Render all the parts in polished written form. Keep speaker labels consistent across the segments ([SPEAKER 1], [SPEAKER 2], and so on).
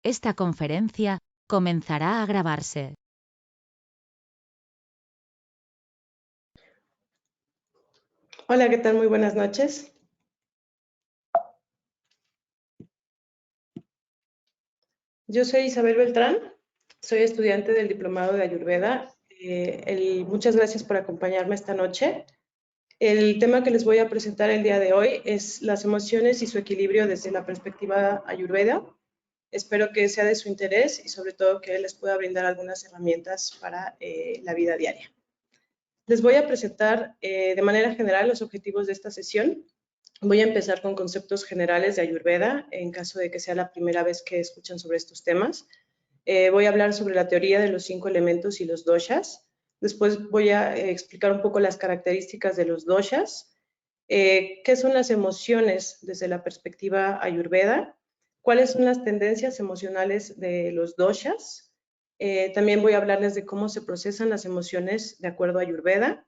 [SPEAKER 1] Esta conferencia comenzará a grabarse.
[SPEAKER 2] Hola, ¿qué tal? Muy buenas noches. Yo soy Isabel Beltrán, soy estudiante del Diplomado de Ayurveda. Muchas gracias por acompañarme esta noche. El tema que les voy a presentar el día de hoy es las emociones y su equilibrio desde la perspectiva Ayurveda. Espero que sea de su interés y sobre todo que les pueda brindar algunas herramientas para la vida diaria. Les voy a presentar de manera general los objetivos de esta sesión. Voy a empezar con conceptos generales de Ayurveda, en caso de que sea la primera vez que escuchan sobre estos temas. Voy a hablar sobre la teoría de los 5 elementos y los doshas. Después voy a explicar un poco las características de los doshas. ¿Qué son las emociones desde la perspectiva Ayurveda? ¿Cuáles son las tendencias emocionales de los doshas? También voy a hablarles de cómo se procesan las emociones de acuerdo a Ayurveda,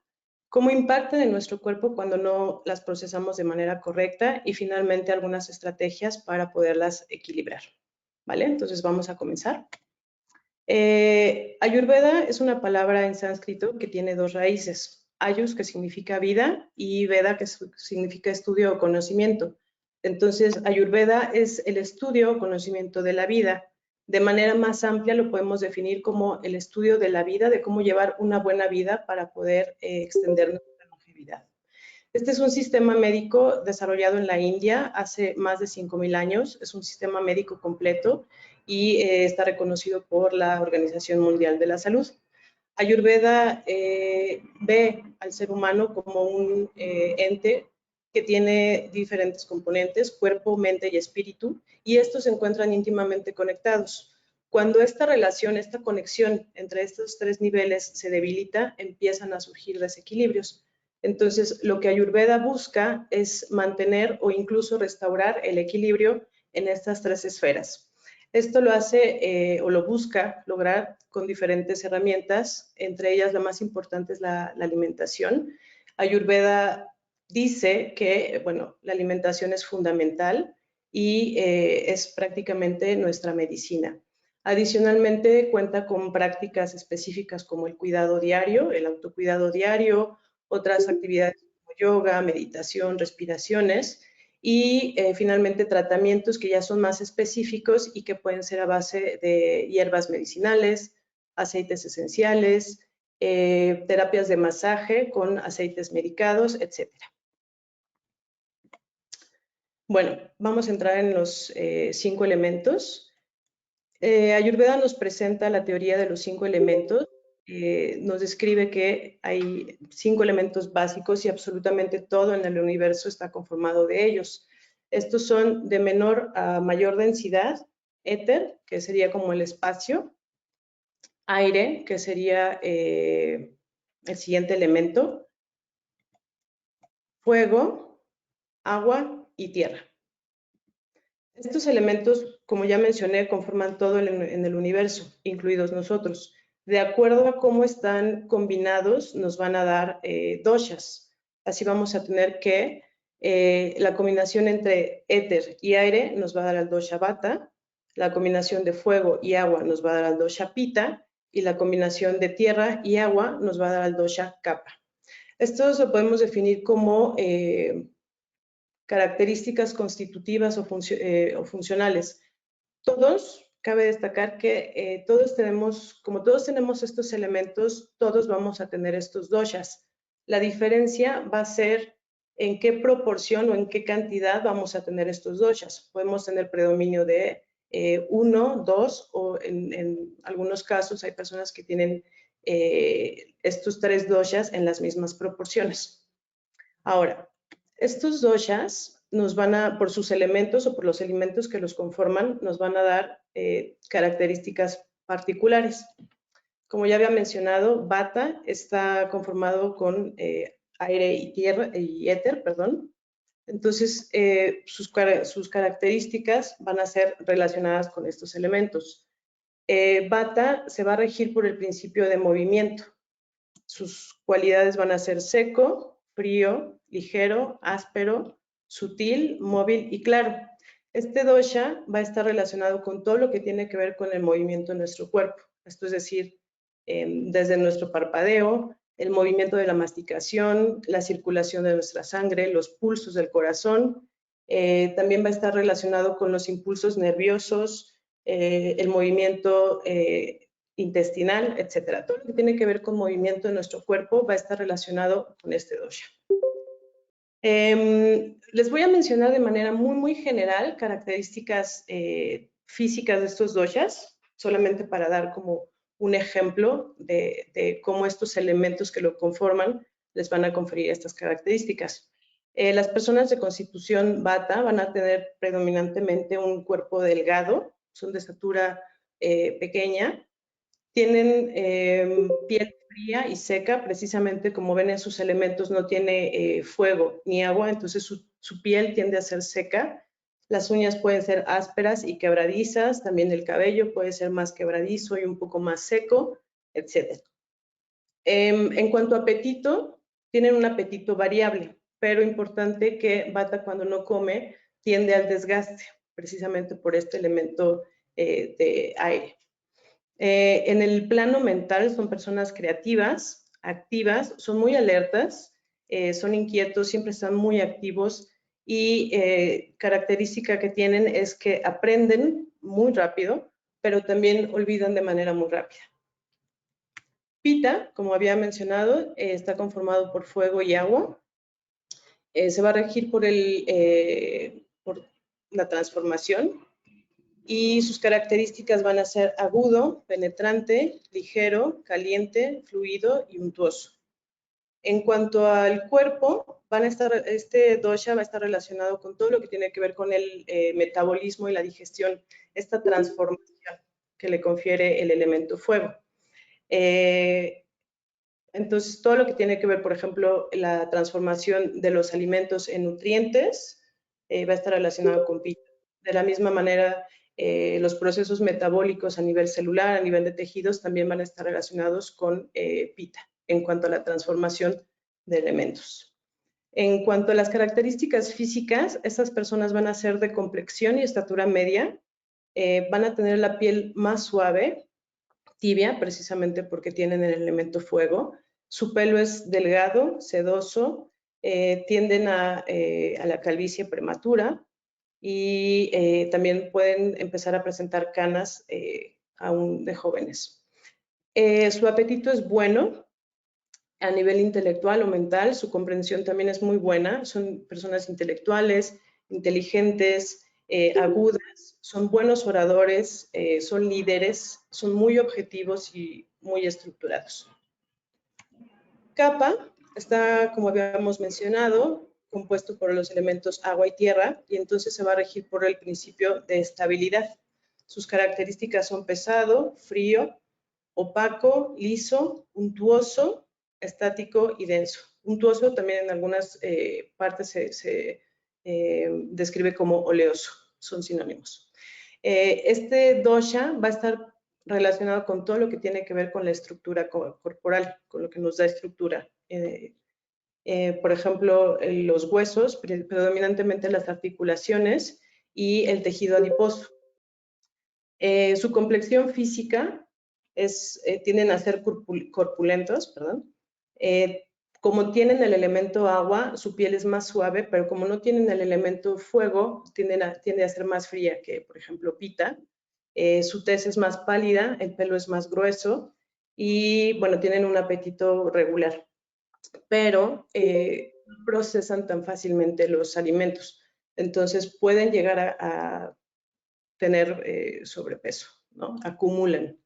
[SPEAKER 2] cómo impactan en nuestro cuerpo cuando no las procesamos de manera correcta y finalmente algunas estrategias para poderlas equilibrar. ¿Vale? Entonces vamos a comenzar. Ayurveda es una palabra en sánscrito que tiene dos raíces. Ayus, que significa vida, y Veda, que significa estudio o conocimiento. Entonces, Ayurveda es el estudio o conocimiento de la vida. De manera más amplia lo podemos definir como el estudio de la vida, de cómo llevar una buena vida para poder extender nuestra longevidad. Este es un sistema médico desarrollado en la India hace más de 5,000 años. Es un sistema médico completo y está reconocido por la Organización Mundial de la Salud. Ayurveda ve al ser humano como un ente que tiene diferentes componentes, cuerpo, mente y espíritu, y estos se encuentran íntimamente conectados. Cuando esta relación, esta conexión entre estos tres niveles se debilita, empiezan a surgir desequilibrios. Entonces, lo que Ayurveda busca es mantener o incluso restaurar el equilibrio en estas tres esferas. Esto lo hace o lo busca lograr con diferentes herramientas, entre ellas la más importante es la alimentación. Ayurveda dice que, bueno, la alimentación es fundamental y es prácticamente nuestra medicina. Adicionalmente, cuenta con prácticas específicas como el cuidado diario, el autocuidado diario, otras actividades como yoga, meditación, respiraciones y finalmente tratamientos que ya son más específicos y que pueden ser a base de hierbas medicinales, aceites esenciales, terapias de masaje con aceites medicados, etc. Bueno, vamos a entrar en los 5 elementos. Ayurveda nos presenta la teoría de los 5 elementos. Nos describe que hay 5 elementos básicos y absolutamente todo en el universo está conformado de ellos. Estos son de menor a mayor densidad: éter, que sería como el espacio; aire, que sería el siguiente elemento; fuego, agua y tierra. Estos elementos, como ya mencioné, conforman todo en el universo, incluidos nosotros. De acuerdo a cómo están combinados, nos van a dar doshas. Así vamos a tener que la combinación entre éter y aire nos va a dar al dosha vata, la combinación de fuego y agua nos va a dar al dosha pitta, y la combinación de tierra y agua nos va a dar al dosha kapha. Estos lo podemos definir como características constitutivas o funcionales. Todos, cabe destacar que como todos tenemos estos elementos, todos vamos a tener estos doshas. La diferencia va a ser en qué proporción o en qué cantidad vamos a tener estos doshas. Podemos tener predominio de 1, 2 o en algunos casos hay personas que tienen estos 3 doshas en las mismas proporciones. Ahora, estos doshas nos van a, por sus elementos o por los elementos que los conforman, nos van a dar características particulares. Como ya había mencionado, Vata está conformado con aire y tierra y éter, perdón. Entonces, sus características van a ser relacionadas con estos elementos. Vata se va a regir por el principio de movimiento. Sus cualidades van a ser seco, frío, ligero, áspero, sutil, móvil y claro. Este dosha va a estar relacionado con todo lo que tiene que ver con el movimiento de nuestro cuerpo. Esto es decir, desde nuestro parpadeo, el movimiento de la masticación, la circulación de nuestra sangre, los pulsos del corazón. También va a estar relacionado con los impulsos nerviosos, el movimiento intestinal, etcétera. Todo lo que tiene que ver con movimiento de nuestro cuerpo va a estar relacionado con este dosha. Les voy a mencionar de manera muy general características físicas de estos doshas, solamente para dar como un ejemplo de cómo estos elementos que lo conforman les van a conferir estas características. Las personas de constitución Vata van a tener predominantemente un cuerpo delgado, son de estatura pequeña, tienen piel fría y seca, precisamente como ven en sus elementos no tiene fuego ni agua, entonces su piel tiende a ser seca. Las uñas pueden ser ásperas y quebradizas, también el cabello puede ser más quebradizo y un poco más seco, etc. En cuanto a apetito, tienen un apetito variable, pero importante que Vata cuando no come tiende al desgaste, precisamente por este elemento de aire. En el plano mental son personas creativas, activas, son muy alertas, son inquietos, siempre están muy activos y característica que tienen es que aprenden muy rápido, pero también olvidan de manera muy rápida. Pita, como había mencionado, está conformado por fuego y agua. Se va a regir por la transformación, y sus características van a ser agudo, penetrante, ligero, caliente, fluido y untuoso. En cuanto al cuerpo, este dosha va a estar relacionado con todo lo que tiene que ver con el metabolismo y la digestión, esta transformación que le confiere el elemento fuego. Entonces, todo lo que tiene que ver, por ejemplo, la transformación de los alimentos en nutrientes, va a estar relacionado con pita. De la misma manera, los procesos metabólicos a nivel celular, a nivel de tejidos, también van a estar relacionados con pita, en cuanto a la transformación de elementos. En cuanto a las características físicas, estas personas van a ser de complexión y estatura media, van a tener la piel más suave, tibia, precisamente porque tienen el elemento fuego. Su pelo es delgado, sedoso, tienden a la calvicie prematura y también pueden empezar a presentar canas aún de jóvenes. Su apetito es bueno a nivel intelectual o mental, su comprensión también es muy buena, son personas intelectuales, inteligentes, agudas, son buenos oradores, son líderes, son muy objetivos y muy estructurados. Kapha está, como habíamos mencionado, compuesto por los elementos agua y tierra, y entonces se va a regir por el principio de estabilidad. Sus características son pesado, frío, opaco, liso, untuoso, estático y denso. Untuoso también en algunas partes se describe como oleoso, son sinónimos. Este dosha va a estar relacionado con todo lo que tiene que ver con la estructura corporal, con lo que nos da estructura. Por ejemplo, los huesos, predominantemente las articulaciones y el tejido adiposo. Su complexión física tienden a ser corpulentos, perdón. Como tienen el elemento agua, su piel es más suave, pero como no tienen el elemento fuego, tiende a ser más fría que, por ejemplo, Pita. Su tez es más pálida, el pelo es más grueso y, bueno, tienen un apetito regular, pero no procesan tan fácilmente los alimentos. Entonces, pueden llegar a tener sobrepeso, ¿no? Acumulan.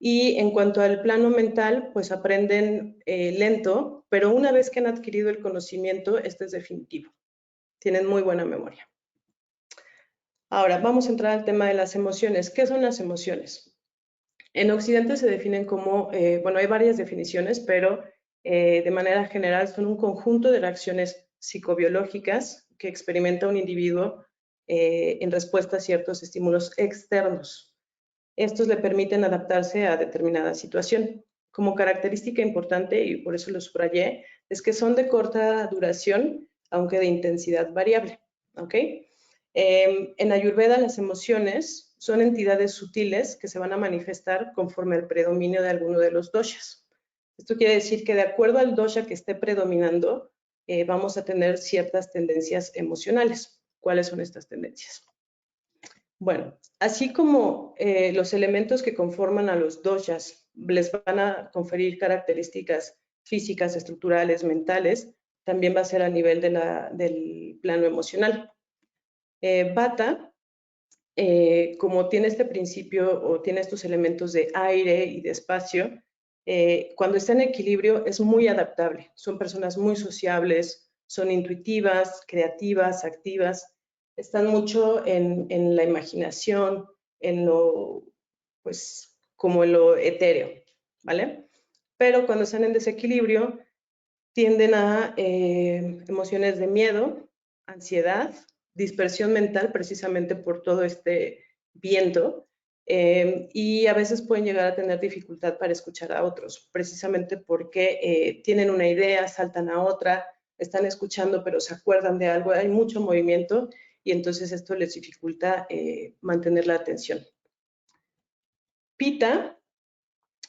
[SPEAKER 2] Y en cuanto al plano mental, pues aprenden lento, pero una vez que han adquirido el conocimiento, este es definitivo. Tienen muy buena memoria. Ahora, vamos a entrar al tema de las emociones. ¿Qué son las emociones? En Occidente se definen como, bueno, hay varias definiciones, pero de manera general son un conjunto de reacciones psicobiológicas que experimenta un individuo en respuesta a ciertos estímulos externos. Estos le permiten adaptarse a determinada situación. Como característica importante, y por eso lo subrayé, es que son de corta duración, aunque de intensidad variable. ¿Ok? En Ayurveda las emociones son entidades sutiles que se van a manifestar conforme al predominio de alguno de los doshas. Esto quiere decir que de acuerdo al dosha que esté predominando, vamos a tener ciertas tendencias emocionales. ¿Cuáles son estas tendencias? Bueno, así como los elementos que conforman a los doshas les van a conferir características físicas, estructurales, mentales, también va a ser a nivel del plano emocional. Vata, como tiene este principio o tiene estos elementos de aire y de espacio, cuando está en equilibrio es muy adaptable. Son personas muy sociables, son intuitivas, creativas, activas, están mucho en la imaginación, en lo, pues, como en lo etéreo, ¿vale? Pero cuando están en desequilibrio, tienden a emociones de miedo, ansiedad, dispersión mental, precisamente por todo este viento, y a veces pueden llegar a tener dificultad para escuchar a otros, precisamente porque tienen una idea, saltan a otra, están escuchando pero se acuerdan de algo, hay mucho movimiento y entonces esto les dificulta mantener la atención. Pita,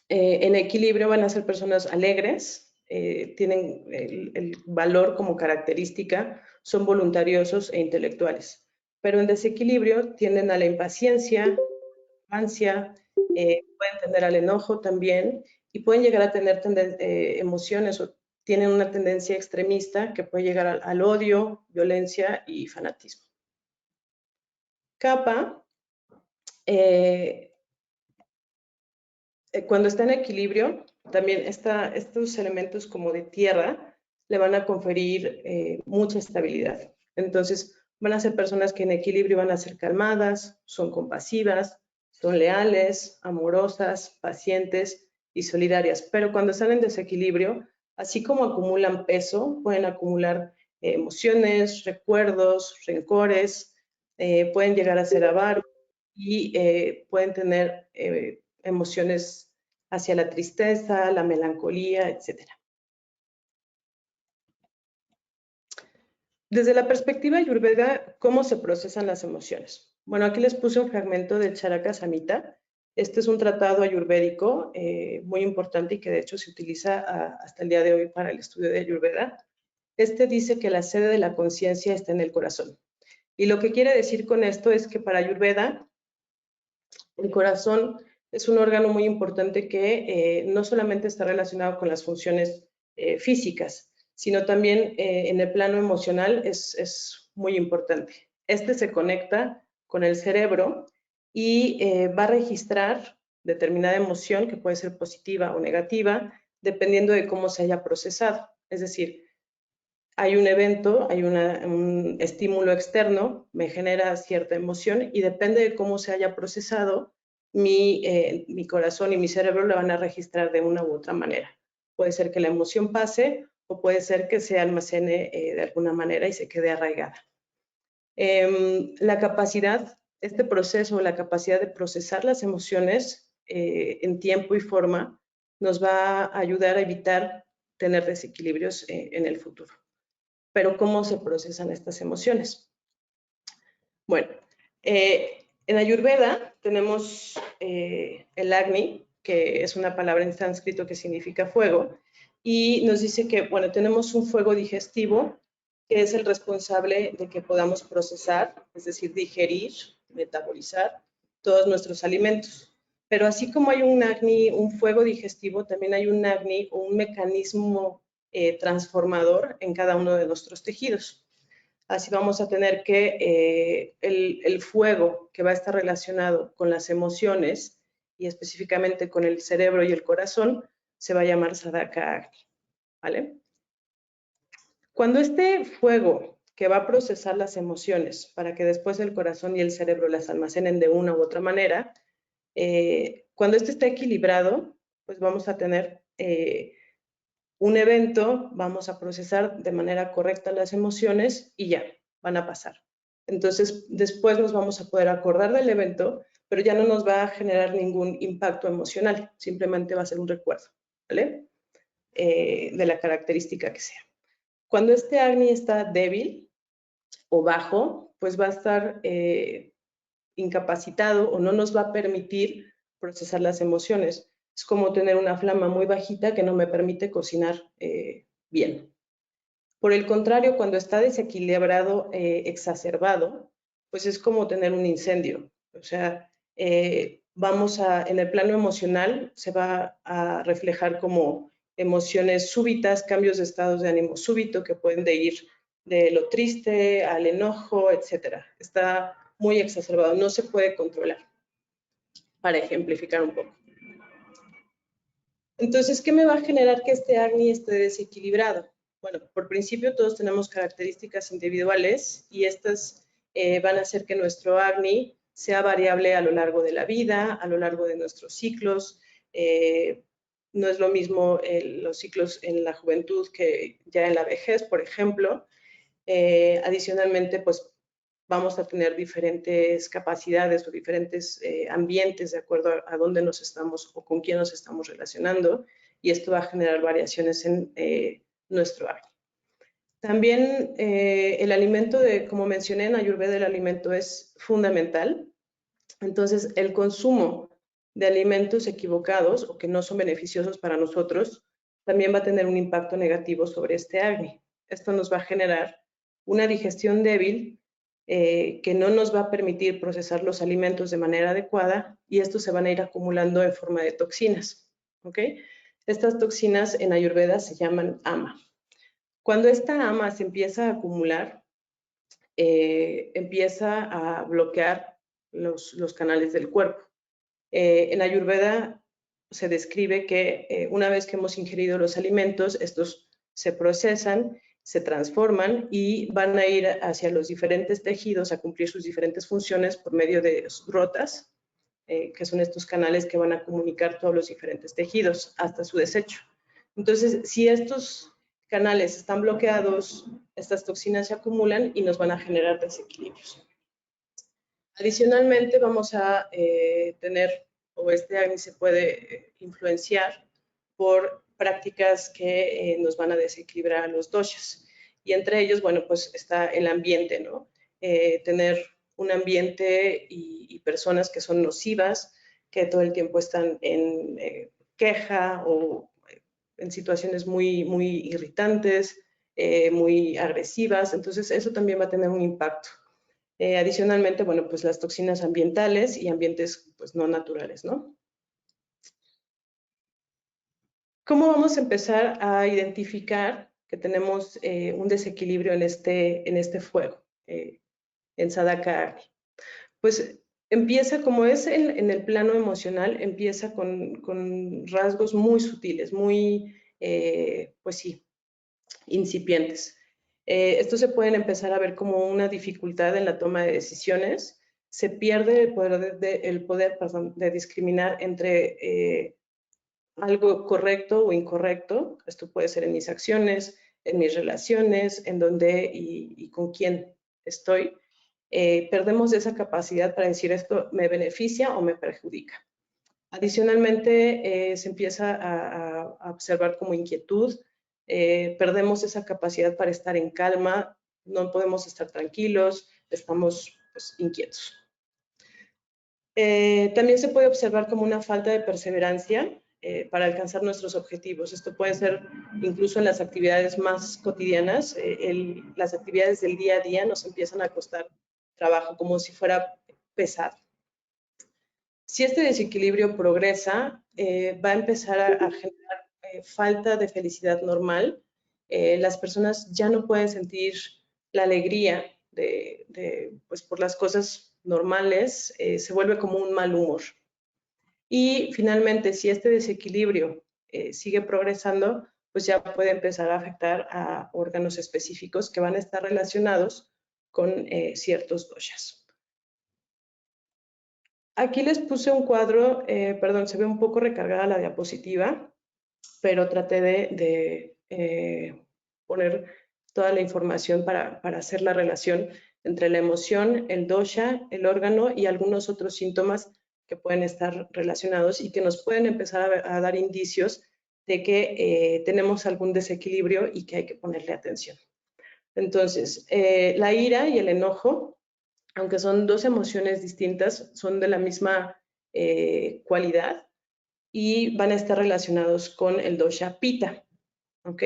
[SPEAKER 2] en equilibrio van a ser personas alegres, tienen el valor como característica, son voluntariosos e intelectuales. Pero en desequilibrio tienden a la impaciencia, ansia, pueden tender al enojo también y pueden llegar a tener emociones o tienen una tendencia extremista que puede llegar al odio, violencia y fanatismo. Kapha, cuando está en equilibrio, también estos elementos como de tierra le van a conferir mucha estabilidad. Entonces, van a ser personas que en equilibrio van a ser calmadas, son compasivas, son leales, amorosas, pacientes y solidarias. Pero cuando están en desequilibrio, así como acumulan peso, pueden acumular emociones, recuerdos, rencores, pueden llegar a ser avaros y pueden tener emociones hacia la tristeza, la melancolía, etc. Desde la perspectiva ayurveda, ¿cómo se procesan las emociones? Bueno, aquí les puse un fragmento del Charaka Samhita. Este es un tratado ayurvédico muy importante y que de hecho se utiliza hasta el día de hoy para el estudio de ayurveda. Este dice que la sede de la conciencia está en el corazón. Y lo que quiere decir con esto es que para ayurveda, el corazón es un órgano muy importante que no solamente está relacionado con las funciones físicas, sino también en el plano emocional es muy importante. Este se conecta con el cerebro y va a registrar determinada emoción que puede ser positiva o negativa, dependiendo de cómo se haya procesado. Es decir, hay un evento, hay un estímulo externo, me genera cierta emoción y depende de cómo se haya procesado, mi corazón y mi cerebro la van a registrar de una u otra manera. Puede ser que la emoción pase o puede ser que se almacene de alguna manera y se quede arraigada. La capacidad, este proceso, la capacidad de procesar las emociones en tiempo y forma nos va a ayudar a evitar tener desequilibrios en el futuro. Pero ¿cómo se procesan estas emociones? Bueno, en Ayurveda tenemos el Agni, que es una palabra en sánscrito que significa fuego, y nos dice que, bueno, tenemos un fuego digestivo que es el responsable de que podamos procesar, es decir, digerir, metabolizar todos nuestros alimentos. Pero así como hay un Agni, un fuego digestivo, también hay un Agni o un mecanismo transformador en cada uno de nuestros tejidos. Así vamos a tener que el fuego que va a estar relacionado con las emociones y específicamente con el cerebro y el corazón se va a llamar Sadaka Agni, ¿vale? Cuando este fuego que va a procesar las emociones para que después el corazón y el cerebro las almacenen de una u otra manera, cuando este está equilibrado, pues vamos a tener un evento, vamos a procesar de manera correcta las emociones y ya, van a pasar. Entonces, después nos vamos a poder acordar del evento, pero ya no nos va a generar ningún impacto emocional, simplemente va a ser un recuerdo, ¿vale? De la característica que sea. Cuando este Agni está débil o bajo, pues va a estar incapacitado o no nos va a permitir procesar las emociones. Es como tener una flama muy bajita que no me permite cocinar bien. Por el contrario, cuando está desequilibrado, exacerbado, pues es como tener un incendio. O sea, en el plano emocional se va a reflejar como emociones súbitas, cambios de estados de ánimo súbito que pueden ir de lo triste al enojo, etcétera. Está muy exacerbado, no se puede controlar, para ejemplificar un poco. Entonces, ¿qué me va a generar que este acné esté desequilibrado? Bueno, por principio todos tenemos características individuales y estas van a hacer que nuestro acné sea variable a lo largo de la vida, a lo largo de nuestros ciclos. No es lo mismo los ciclos en la juventud que ya en la vejez, por ejemplo. Adicionalmente, pues vamos a tener diferentes capacidades o diferentes ambientes de acuerdo a dónde nos estamos o con quién nos estamos relacionando, y esto va a generar variaciones en nuestro acné. También el alimento, como mencioné en Ayurveda, el alimento es fundamental. Entonces, el consumo de alimentos equivocados o que no son beneficiosos para nosotros también va a tener un impacto negativo sobre este acné. Esto nos va a generar una digestión débil que no nos va a permitir procesar los alimentos de manera adecuada, y estos se van a ir acumulando en forma de toxinas. ¿Ok? Estas toxinas en Ayurveda se llaman ama. Cuando esta ama se empieza a acumular, empieza a bloquear los canales del cuerpo. En Ayurveda se describe que una vez que hemos ingerido los alimentos, estos se procesan, se transforman y van a ir hacia los diferentes tejidos a cumplir sus diferentes funciones por medio de rotas, que son estos canales que van a comunicar todos los diferentes tejidos hasta su desecho. Entonces, si estos canales están bloqueados, estas toxinas se acumulan y nos van a generar desequilibrios. Adicionalmente, vamos a tener, o este acné se puede influenciar por prácticas que nos van a desequilibrar los doshas. Y entre ellos, bueno, pues está el ambiente, ¿no? Tener un ambiente y personas que son nocivas, que todo el tiempo están en queja o en situaciones muy, muy irritantes, muy agresivas. Entonces, eso también va a tener un impacto. Adicionalmente, bueno, pues las toxinas ambientales y ambientes pues no naturales, ¿no? ¿Cómo vamos a empezar a identificar que tenemos un desequilibrio en este fuego, en Sadaka Agni? Pues empieza, como es en el plano emocional, empieza con rasgos muy sutiles, muy, pues sí, incipientes. Estos se pueden empezar a ver como una dificultad en la toma de decisiones. Se pierde el poder de discriminar entre algo correcto o incorrecto. Esto puede ser en mis acciones, en mis relaciones, en dónde y con quién estoy. Perdemos esa capacidad para decir esto me beneficia o me perjudica. Adicionalmente, se empieza a observar como inquietud, perdemos esa capacidad para estar en calma, no podemos estar tranquilos, estamos pues, inquietos. También se puede observar como una falta de perseverancia para alcanzar nuestros objetivos. Esto puede ser incluso en las actividades más cotidianas, las actividades del día a día nos empiezan a costar trabajo, como si fuera pesado. Si este desequilibrio progresa, va a empezar a generar falta de felicidad normal. Las personas ya no pueden sentir la alegría pues por las cosas normales, se vuelve como un mal humor. Y finalmente, si este desequilibrio sigue progresando, pues ya puede empezar a afectar a órganos específicos que van a estar relacionados con ciertos doshas. Aquí les puse un cuadro, perdón, se ve un poco recargada la diapositiva, pero traté de poner toda la información para hacer la relación entre la emoción, el dosha, el órgano y algunos otros síntomas que pueden estar relacionados y que nos pueden empezar a dar indicios de que tenemos algún desequilibrio y que hay que ponerle atención. Entonces, la ira y el enojo aunque son dos emociones distintas, son de la misma cualidad y van a estar relacionados con el dosha Pitta, ¿ok?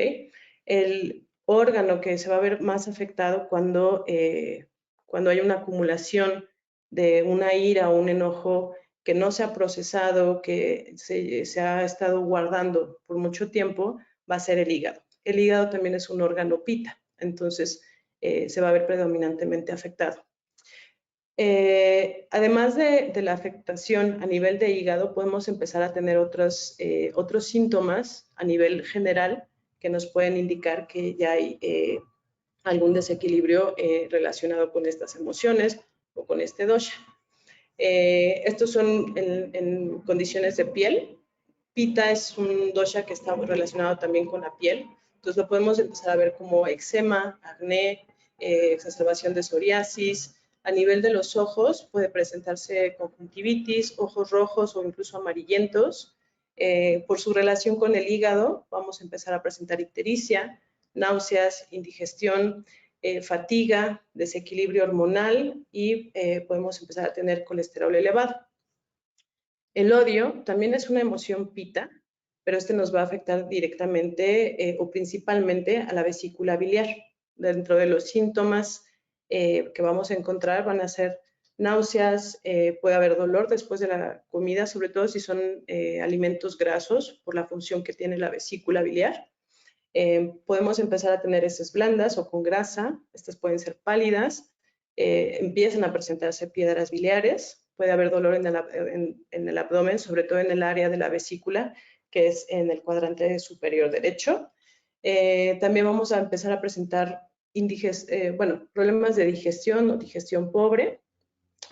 [SPEAKER 2] El órgano que se va a ver más afectado cuando hay una acumulación de una ira o un enojo que no se ha procesado, que se ha estado guardando por mucho tiempo, va a ser el hígado. El hígado también es un órgano Pitta, entonces se va a ver predominantemente afectado. Además de la afectación a nivel de hígado, podemos empezar a tener otros síntomas a nivel general que nos pueden indicar que ya hay algún desequilibrio relacionado con estas emociones o con este dosha. Estos son en condiciones de piel. Pitta es un dosha que está relacionado también con la piel. Entonces lo podemos empezar a ver como eczema, acné, exacerbación de psoriasis. A nivel de los ojos puede presentarse conjuntivitis, ojos rojos o incluso amarillentos. Por su relación con el hígado vamos a empezar a presentar ictericia, náuseas, indigestión, fatiga, desequilibrio hormonal y podemos empezar a tener colesterol elevado. El odio también es una emoción Pitta, pero este nos va a afectar directamente o principalmente a la vesícula biliar. Dentro de los síntomas que vamos a encontrar van a ser náuseas, puede haber dolor después de la comida, sobre todo si son alimentos grasos por la función que tiene la vesícula biliar. Podemos empezar a tener heces blandas o con grasa, estas pueden ser pálidas, empiezan a presentarse piedras biliares, puede haber dolor en el abdomen, sobre todo en el área de la vesícula, que es en el cuadrante superior derecho. También vamos a empezar a presentar problemas de digestión o digestión pobre.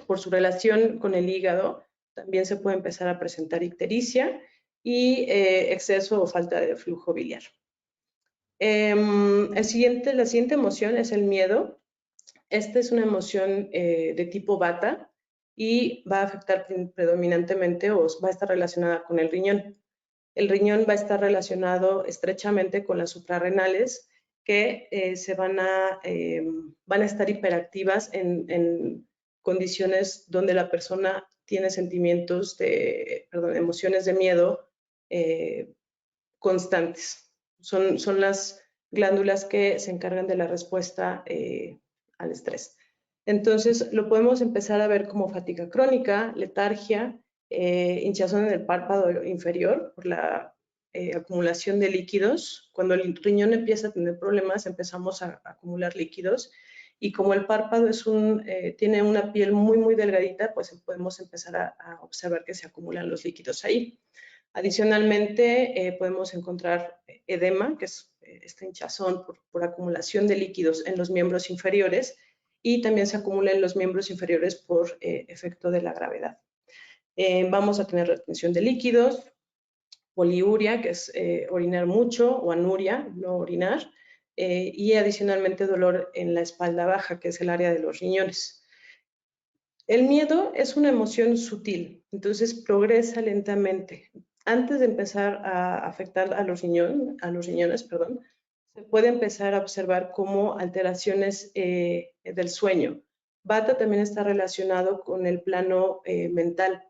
[SPEAKER 2] Por su relación con el hígado, también se puede empezar a presentar ictericia y exceso o falta de flujo biliar. La siguiente emoción es el miedo. Esta es una emoción de tipo Vata y va a afectar predominantemente o va a estar relacionada con el riñón. El riñón va a estar relacionado estrechamente con las suprarrenales que van a estar hiperactivas en condiciones donde la persona tiene emociones de miedo constantes. Son las glándulas que se encargan de la respuesta al estrés. Entonces, lo podemos empezar a ver como fatiga crónica, letargia, hinchazón en el párpado inferior por la acumulación de líquidos. Cuando el riñón empieza a tener problemas, empezamos a acumular líquidos y como el párpado tiene una piel muy, muy delgadita, pues podemos empezar a observar que se acumulan los líquidos ahí. Adicionalmente, podemos encontrar edema, que es esta hinchazón por acumulación de líquidos en los miembros inferiores y también se acumula en los miembros inferiores por efecto de la gravedad. Vamos a tener retención de líquidos, poliuria, que es orinar mucho, o anuria, no orinar, y adicionalmente dolor en la espalda baja, que es el área de los riñones. El miedo es una emoción sutil, entonces progresa lentamente. Antes de empezar a afectar a los riñones, se puede empezar a observar como alteraciones del sueño. Vata también está relacionado con el plano mental.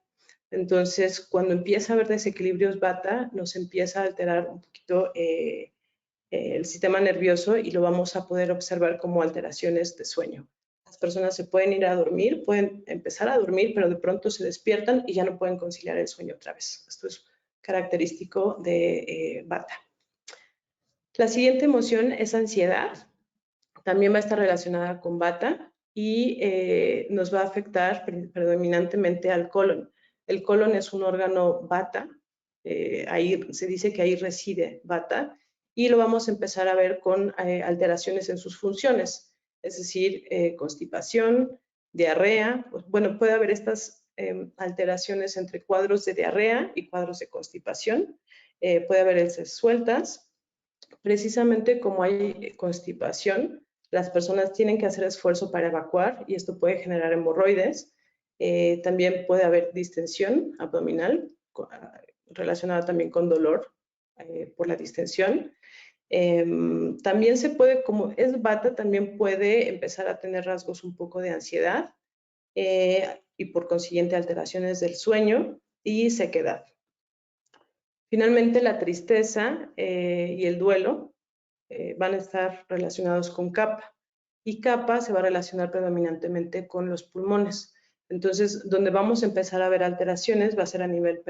[SPEAKER 2] Entonces, cuando empieza a haber desequilibrios Vata, nos empieza a alterar un poquito el sistema nervioso y lo vamos a poder observar como alteraciones de sueño. Las personas se pueden ir a dormir, pueden empezar a dormir, pero de pronto se despiertan y ya no pueden conciliar el sueño otra vez. Esto es característico de Vata. La siguiente emoción es ansiedad. También va a estar relacionada con Vata y nos va a afectar predominantemente al colon. El colon es un órgano Vata, ahí se dice que ahí reside Vata y lo vamos a empezar a ver con alteraciones en sus funciones, es decir, constipación, diarrea. Pues, bueno, puede haber estas alteraciones entre cuadros de diarrea y cuadros de constipación. Puede haber heces sueltas. Precisamente como hay constipación, las personas tienen que hacer esfuerzo para evacuar y esto puede generar hemorroides. También puede haber distensión abdominal relacionada también con dolor por la distensión. También se puede, como es Vata, también puede empezar a tener rasgos un poco de ansiedad y por consiguiente alteraciones del sueño y sequedad. Finalmente, la tristeza y el duelo van a estar relacionados con kappa, y kappa se va a relacionar predominantemente con los pulmones. Entonces, donde vamos a empezar a ver alteraciones va a ser a nivel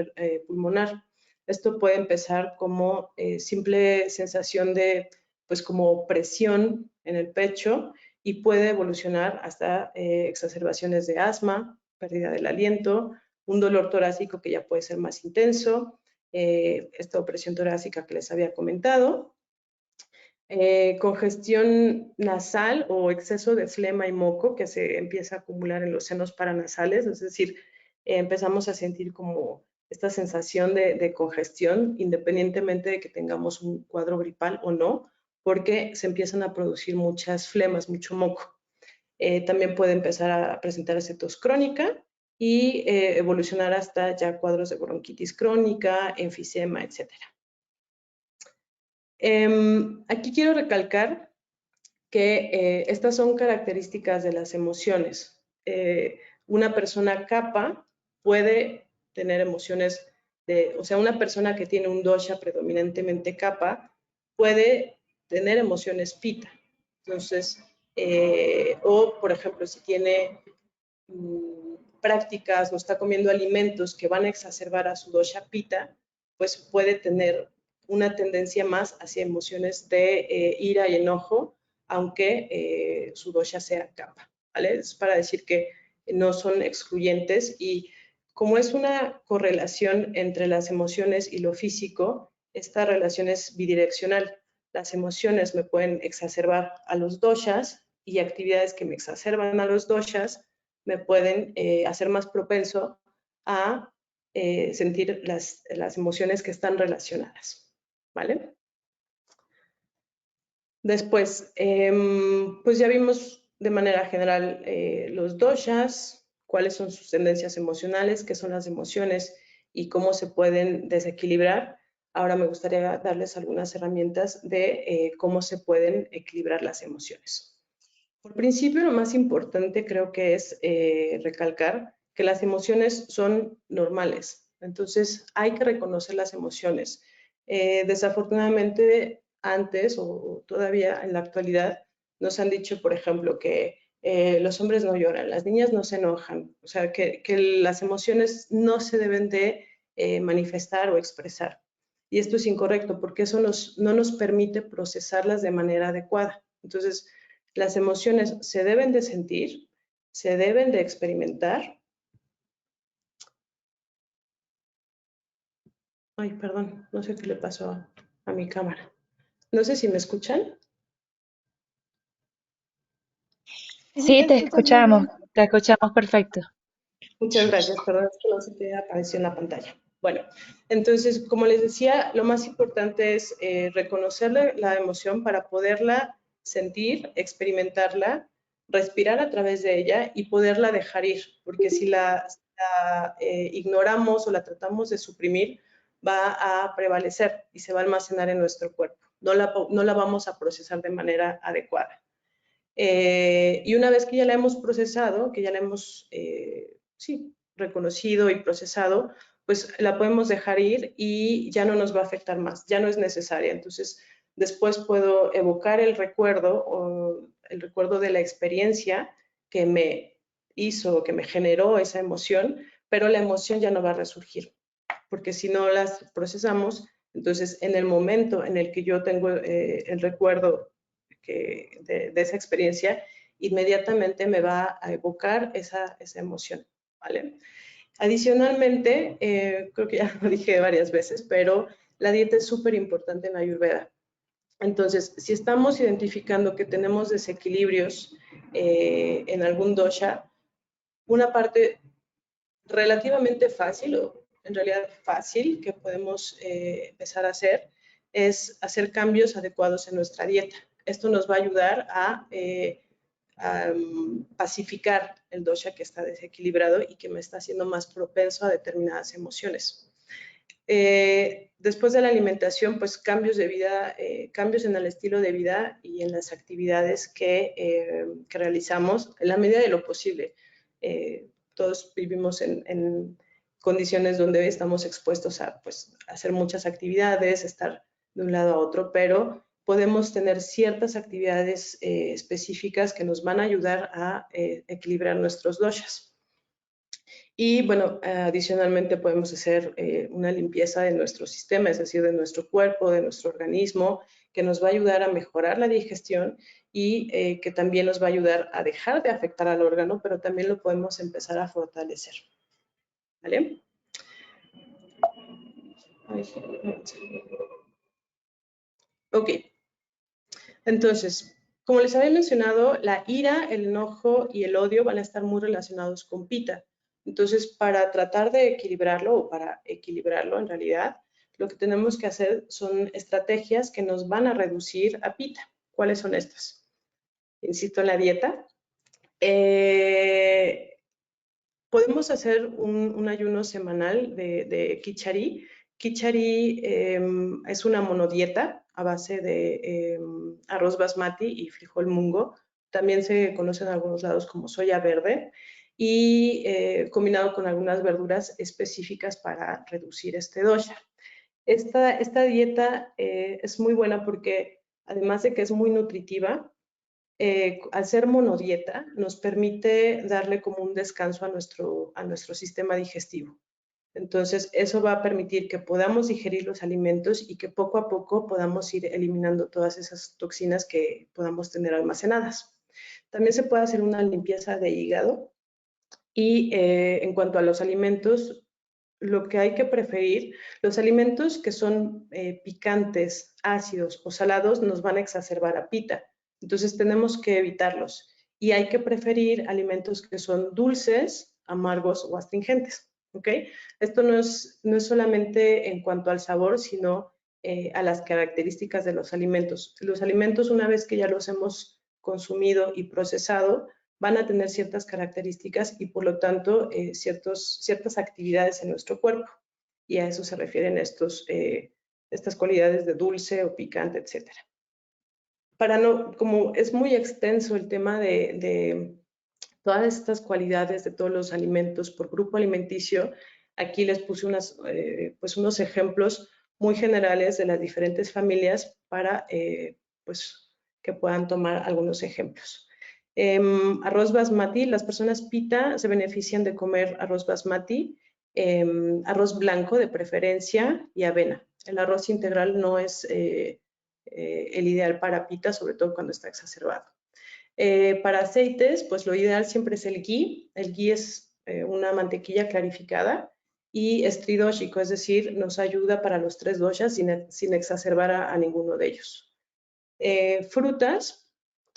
[SPEAKER 2] pulmonar. Esto puede empezar como simple sensación de, pues como presión en el pecho, y puede evolucionar hasta exacerbaciones de asma, pérdida del aliento, un dolor torácico que ya puede ser más intenso, esta opresión torácica que les había comentado, congestión nasal o exceso de flema y moco que se empieza a acumular en los senos paranasales, es decir, empezamos a sentir como esta sensación de congestión, independientemente de que tengamos un cuadro gripal o no, porque se empiezan a producir muchas flemas, mucho moco. También puede empezar a presentarse tos crónica y evolucionar hasta ya cuadros de bronquitis crónica, enfisema, etcétera. Aquí quiero recalcar que estas son características de las emociones. Una persona kappa puede tener emociones o sea, una persona que tiene un dosha predominantemente kappa puede tener emociones pitta. Entonces, o por ejemplo, si tiene prácticas o está comiendo alimentos que van a exacerbar a su dosha pitta, pues puede tener una tendencia más hacia emociones de ira y enojo, aunque su dosha sea kappa, ¿vale? Es para decir que no son excluyentes, y como es una correlación entre las emociones y lo físico, esta relación es bidireccional. Las emociones me pueden exacerbar a los doshas, y actividades que me exacerban a los doshas me pueden hacer más propenso a sentir las emociones que están relacionadas, ¿vale? Después, pues ya vimos de manera general los doshas, cuáles son sus tendencias emocionales, qué son las emociones y cómo se pueden desequilibrar. Ahora me gustaría darles algunas herramientas de cómo se pueden equilibrar las emociones. Por principio, lo más importante creo que es recalcar que las emociones son normales. Entonces, hay que reconocer las emociones. Desafortunadamente, antes o todavía en la actualidad, nos han dicho, por ejemplo, que los hombres no lloran, las niñas no se enojan, o sea, que las emociones no se deben de manifestar o expresar. Y esto es incorrecto, porque eso no nos permite procesarlas de manera adecuada. Entonces, las emociones se deben de sentir, se deben de experimentar. Ay, perdón, no sé qué le pasó a mi cámara. No sé si me escuchan.
[SPEAKER 3] Sí, te escuchamos perfecto.
[SPEAKER 2] Muchas gracias, perdón, es que no se te apareció en la pantalla. Bueno, entonces, como les decía, lo más importante es reconocer la emoción para poderla sentir, experimentarla, respirar a través de ella y poderla dejar ir, porque si la ignoramos o la tratamos de suprimir, va a prevalecer y se va a almacenar en nuestro cuerpo. No la vamos a procesar de manera adecuada. Y una vez que ya la hemos procesado, que ya la hemos sí, reconocido y procesado, pues la podemos dejar ir y ya no nos va a afectar más, ya no es necesaria. Entonces, después puedo evocar el recuerdo o el recuerdo de la experiencia que me hizo, que me generó esa emoción, pero la emoción ya no va a resurgir, porque si no las procesamos, entonces en el momento en el que yo tengo el recuerdo de esa experiencia, inmediatamente me va a evocar esa emoción, ¿vale? Adicionalmente, creo que ya lo dije varias veces, pero la dieta es súper importante en Ayurveda. Entonces, si estamos identificando que tenemos desequilibrios en algún dosha, una parte relativamente fácil, o en realidad fácil, que podemos empezar a hacer, es hacer cambios adecuados en nuestra dieta. Esto nos va a ayudar a pacificar el dosha que está desequilibrado y que me está haciendo más propenso a determinadas emociones. Después de la alimentación, pues cambios de vida, cambios en el estilo de vida y en las actividades que realizamos en la medida de lo posible. todos vivimos en condiciones donde estamos expuestos a pues, hacer muchas actividades, estar de un lado a otro, pero podemos tener ciertas actividades específicas que nos van a ayudar a equilibrar nuestros doshas. Y bueno, adicionalmente podemos hacer una limpieza de nuestro sistema, es decir, de nuestro cuerpo, de nuestro organismo, que nos va a ayudar a mejorar la digestión y que también nos va a ayudar a dejar de afectar al órgano, pero también lo podemos empezar a fortalecer. ¿Vale? Ok. Entonces, como les había mencionado, la ira, el enojo y el odio van a estar muy relacionados con Pita. Entonces, para tratar de equilibrarlo o para equilibrarlo en realidad, lo que tenemos que hacer son estrategias que nos van a reducir a Pita. ¿Cuáles son estas? Insisto en la dieta. Podemos hacer un ayuno semanal de Kichari. Kichari es una monodieta a base de arroz basmati y frijol mungo. También se conoce en algunos lados como soya verde y combinado con algunas verduras específicas para reducir este dosha. Esta dieta es muy buena porque además de que es muy nutritiva, al ser monodieta, nos permite darle como un descanso a nuestro sistema digestivo. Entonces, eso va a permitir que podamos digerir los alimentos y que poco a poco podamos ir eliminando todas esas toxinas que podamos tener almacenadas. También se puede hacer una limpieza de hígado y en cuanto a los alimentos, lo que hay que preferir, los alimentos que son picantes, ácidos o salados nos van a exacerbar a Pita. Entonces tenemos que evitarlos y hay que preferir alimentos que son dulces, amargos o astringentes. ¿Ok? Esto no es solamente en cuanto al sabor, sino a las características de los alimentos. Los alimentos, una vez que ya los hemos consumido y procesado, van a tener ciertas características y por lo tanto ciertas actividades en nuestro cuerpo. Y a eso se refieren estas cualidades de dulce o picante, etcétera. Como es muy extenso el tema de todas estas cualidades de todos los alimentos por grupo alimenticio, aquí les puse pues unos ejemplos muy generales de las diferentes familias para pues, que puedan tomar algunos ejemplos. Arroz basmati, las personas pita se benefician de comer arroz basmati, arroz blanco de preferencia y avena. El arroz integral no es el ideal para pita, sobre todo cuando está exacerbado. Para aceites, pues lo ideal siempre es el ghee. El ghee es una mantequilla clarificada y es tridóxico, es decir, nos ayuda para los 3 doshas sin exacerbar a ninguno de ellos. Frutas,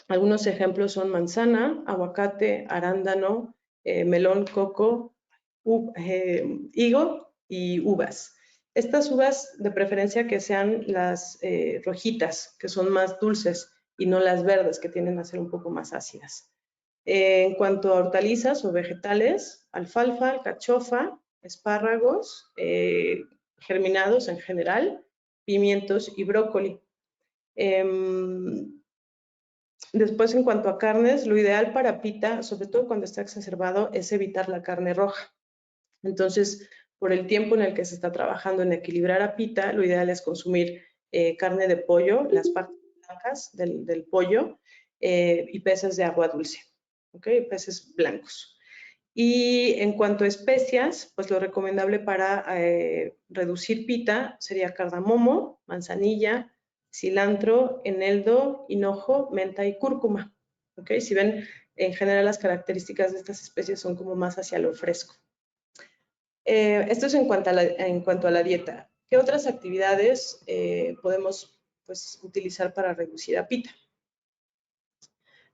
[SPEAKER 2] algunos ejemplos son manzana, aguacate, arándano, melón, coco, higo y uvas. Estas uvas de preferencia que sean las rojitas, que son más dulces, y no las verdes, que tienden a ser un poco más ácidas. En cuanto a hortalizas o vegetales, alfalfa, alcachofa, espárragos, germinados en general, pimientos y brócoli. Después, en cuanto a carnes, lo ideal para pita, sobre todo cuando está exacerbado, es evitar la carne roja. Entonces, por el tiempo en el que se está trabajando en equilibrar a pita, lo ideal es consumir carne de pollo, las partes blancas del pollo y peces de agua dulce, ¿ok? Peces blancos. Y en cuanto a especias, pues lo recomendable para reducir pita sería cardamomo, manzanilla, cilantro, eneldo, hinojo, menta y cúrcuma. ¿Ok? Si ven, en general las características de estas especies son como más hacia lo fresco. Esto es en cuanto a la dieta. ¿Qué otras actividades podemos pues, utilizar para reducir a pita?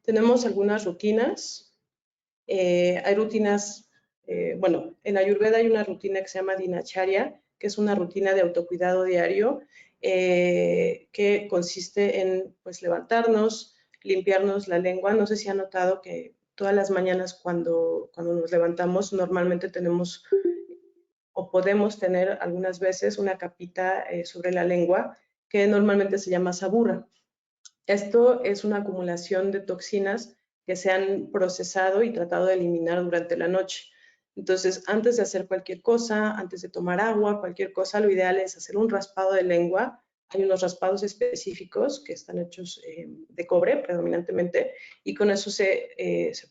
[SPEAKER 2] Tenemos algunas rutinas. Hay rutinas, bueno, en Ayurveda hay una rutina que se llama Dinacharya, que es una rutina de autocuidado diario que consiste en pues levantarnos, limpiarnos la lengua. No sé si han notado que todas las mañanas cuando nos levantamos normalmente tenemos o podemos tener algunas veces una capita sobre la lengua que normalmente se llama saburra. Esto es una acumulación de toxinas que se han procesado y tratado de eliminar durante la noche. Entonces, antes de hacer cualquier cosa, antes de tomar agua, cualquier cosa, lo ideal es hacer un raspado de lengua. Hay unos raspados específicos que están hechos de cobre predominantemente y con eso se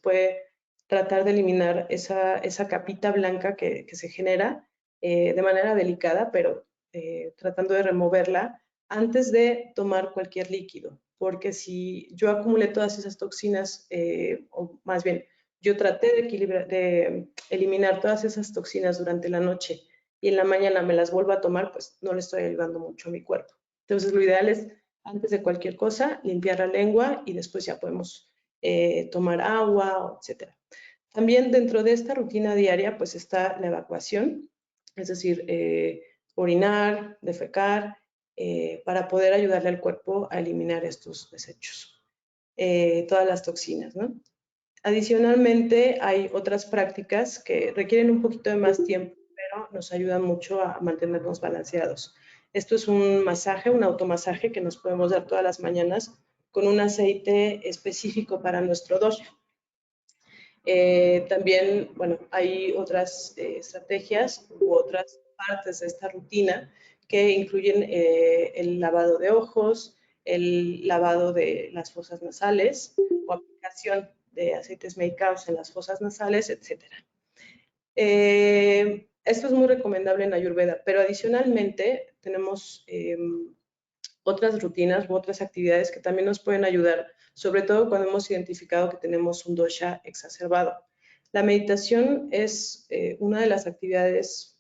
[SPEAKER 2] puede tratar de eliminar esa capita blanca que se genera de manera delicada, pero tratando de removerla antes de tomar cualquier líquido. Porque si yo acumulé todas esas toxinas, o más bien, yo traté de eliminar todas esas toxinas durante la noche y en la mañana me las vuelvo a tomar, pues no le estoy ayudando mucho a mi cuerpo. Entonces, lo ideal es, antes de cualquier cosa, limpiar la lengua y después ya podemos tomar agua, etcétera. También dentro de esta rutina diaria, pues está la evacuación, es decir, orinar, defecar, para poder ayudarle al cuerpo a eliminar estos desechos, todas las toxinas, ¿no? Adicionalmente, hay otras prácticas que requieren un poquito de más tiempo, pero nos ayudan mucho a mantenernos balanceados. Esto es un masaje, un automasaje que nos podemos dar todas las mañanas con un aceite específico para nuestro dorso. También, bueno, hay otras estrategias u otras partes de esta rutina que incluyen el lavado de ojos, el lavado de las fosas nasales o aplicación de aceites medicados en las fosas nasales, etc. Esto es muy recomendable en Ayurveda, pero adicionalmente tenemos otras rutinas u otras actividades que también nos pueden ayudar, sobre todo cuando hemos identificado que tenemos un dosha exacerbado. La meditación es una de las actividades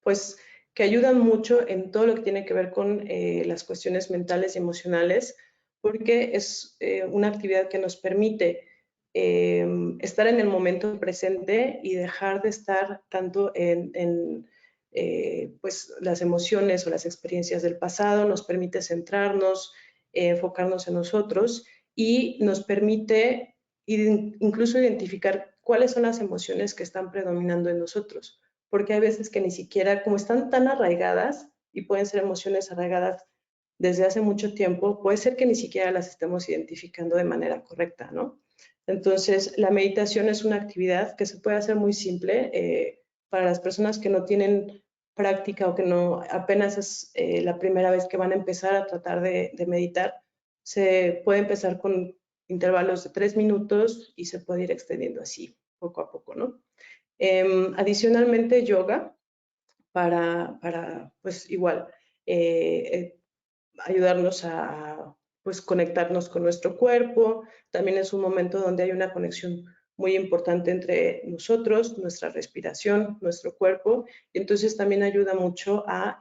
[SPEAKER 2] pues, que ayudan mucho en todo lo que tiene que ver con las cuestiones mentales y emocionales, porque es una actividad que nos permite estar en el momento presente y dejar de estar tanto en pues las emociones o las experiencias del pasado, nos permite centrarnos, enfocarnos en nosotros y nos permite incluso identificar cuáles son las emociones que están predominando en nosotros, porque hay veces que ni siquiera, como están tan arraigadas y pueden ser emociones arraigadas desde hace mucho tiempo, puede ser que ni siquiera las estemos identificando de manera correcta, ¿no? Entonces, la meditación es una actividad que se puede hacer muy simple para las personas que no tienen práctica o que no apenas es la primera vez que van a empezar a tratar de meditar. Se puede empezar con intervalos de 3 minutos y se puede ir extendiendo así poco a poco, ¿no? Adicionalmente, yoga para pues igual, ayudarnos a pues conectarnos con nuestro cuerpo. También es un momento donde hay una conexión muy importante entre nosotros, nuestra respiración, nuestro cuerpo. Y entonces también ayuda mucho a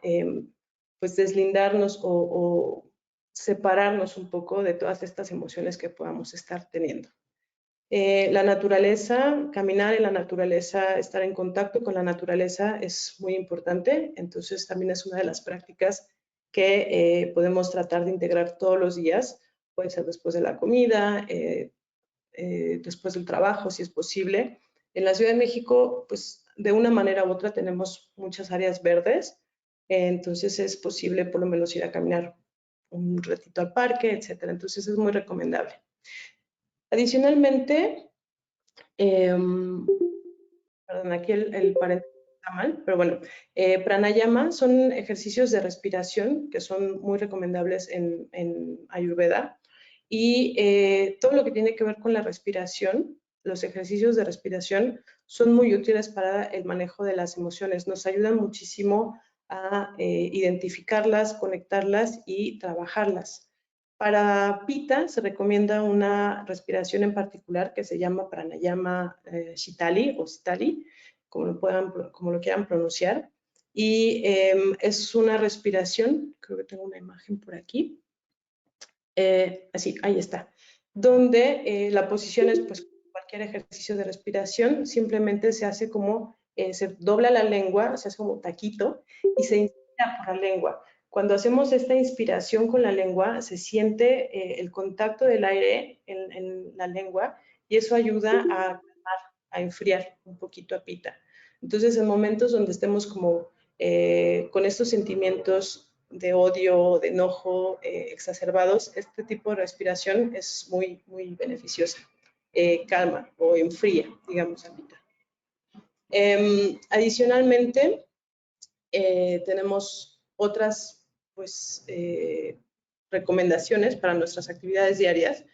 [SPEAKER 2] pues deslindarnos o separarnos un poco de todas estas emociones que podamos estar teniendo. La naturaleza, caminar en la naturaleza, estar en contacto con la naturaleza es muy importante, entonces también es una de las prácticas que podemos tratar de integrar todos los días, puede ser después de la comida, después del trabajo, si es posible. En la Ciudad de México, pues de una manera u otra tenemos muchas áreas verdes, entonces es posible por lo menos ir a caminar un ratito al parque, etcétera. Entonces es muy recomendable. Adicionalmente, perdón, aquí el paréntesis está mal, pero bueno, pranayama son ejercicios de respiración que son muy recomendables en Ayurveda y todo lo que tiene que ver con la respiración, los ejercicios de respiración son muy útiles para el manejo de las emociones, nos ayudan muchísimo a identificarlas, conectarlas y trabajarlas. Para Pitta se recomienda una respiración en particular que se llama pranayama Shitali o Sitali, como lo quieran pronunciar. Y es una respiración, creo que tengo una imagen por aquí. Así, ahí está. Donde la posición es, pues, cualquier ejercicio de respiración, simplemente se hace como, se dobla la lengua, se hace como un taquito y se inspira por la lengua. Cuando hacemos esta inspiración con la lengua, se siente el contacto del aire en la lengua y eso ayuda a calmar, a enfriar un poquito a Pitta. Entonces, en momentos donde estemos como con estos sentimientos de odio, de enojo exacerbados, este tipo de respiración es muy, muy beneficiosa. calma o enfría, digamos, a Pitta. Adicionalmente, tenemos otras pues, recomendaciones para nuestras actividades diarias,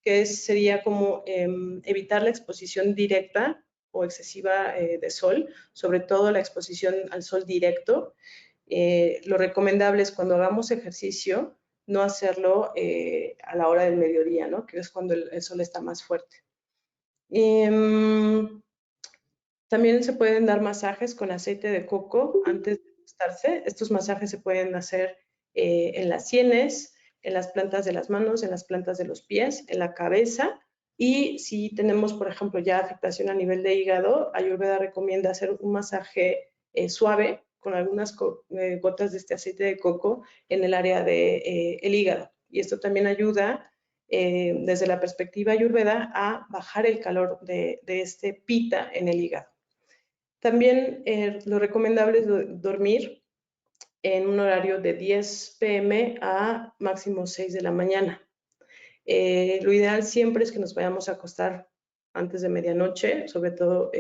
[SPEAKER 2] que sería como evitar la exposición directa o excesiva de sol, sobre todo la exposición al sol directo. Lo recomendable es cuando hagamos ejercicio, no hacerlo a la hora del mediodía, ¿no? Que es cuando el sol está más fuerte. También se pueden dar masajes con aceite de coco antes de acostarse. Estos masajes se pueden hacer en las sienes, en las plantas de las manos, en las plantas de los pies, en la cabeza. Y si tenemos, por ejemplo, ya afectación a nivel de hígado, Ayurveda recomienda hacer un masaje suave con algunas gotas de este aceite de coco en el área del hígado. Y esto también ayuda desde la perspectiva Ayurveda a bajar el calor de este pita en el hígado. También lo recomendable es dormir en un horario de 10 p.m. a máximo 6 de la mañana. Lo ideal siempre es que nos vayamos a acostar antes de medianoche, sobre todo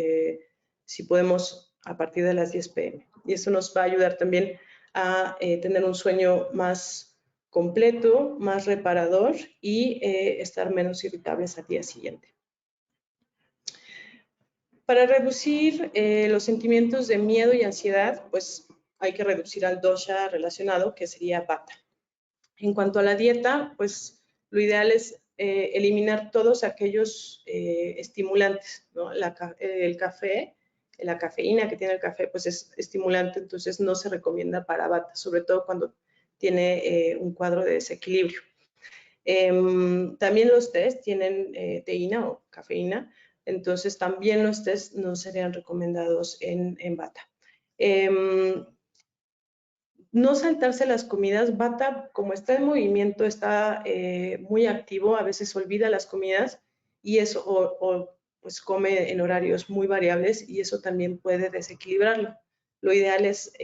[SPEAKER 2] si podemos a partir de las 10 p.m. Y eso nos va a ayudar también a tener un sueño más completo, más reparador y estar menos irritables al día siguiente. Para reducir los sentimientos de miedo y ansiedad, pues hay que reducir al dosha relacionado, que sería vata. En cuanto a la dieta, pues lo ideal es eliminar todos aquellos estimulantes, ¿no? El café, la cafeína que tiene el café, pues es estimulante, entonces no se recomienda para vata, sobre todo cuando tiene un cuadro de desequilibrio. También los tés tienen teína o cafeína, entonces también los tés no serían recomendados en vata. No saltarse las comidas. Vata, como está en movimiento, está muy activo, a veces olvida las comidas y eso, pues come en horarios muy variables y eso también puede desequilibrarlo. Lo ideal es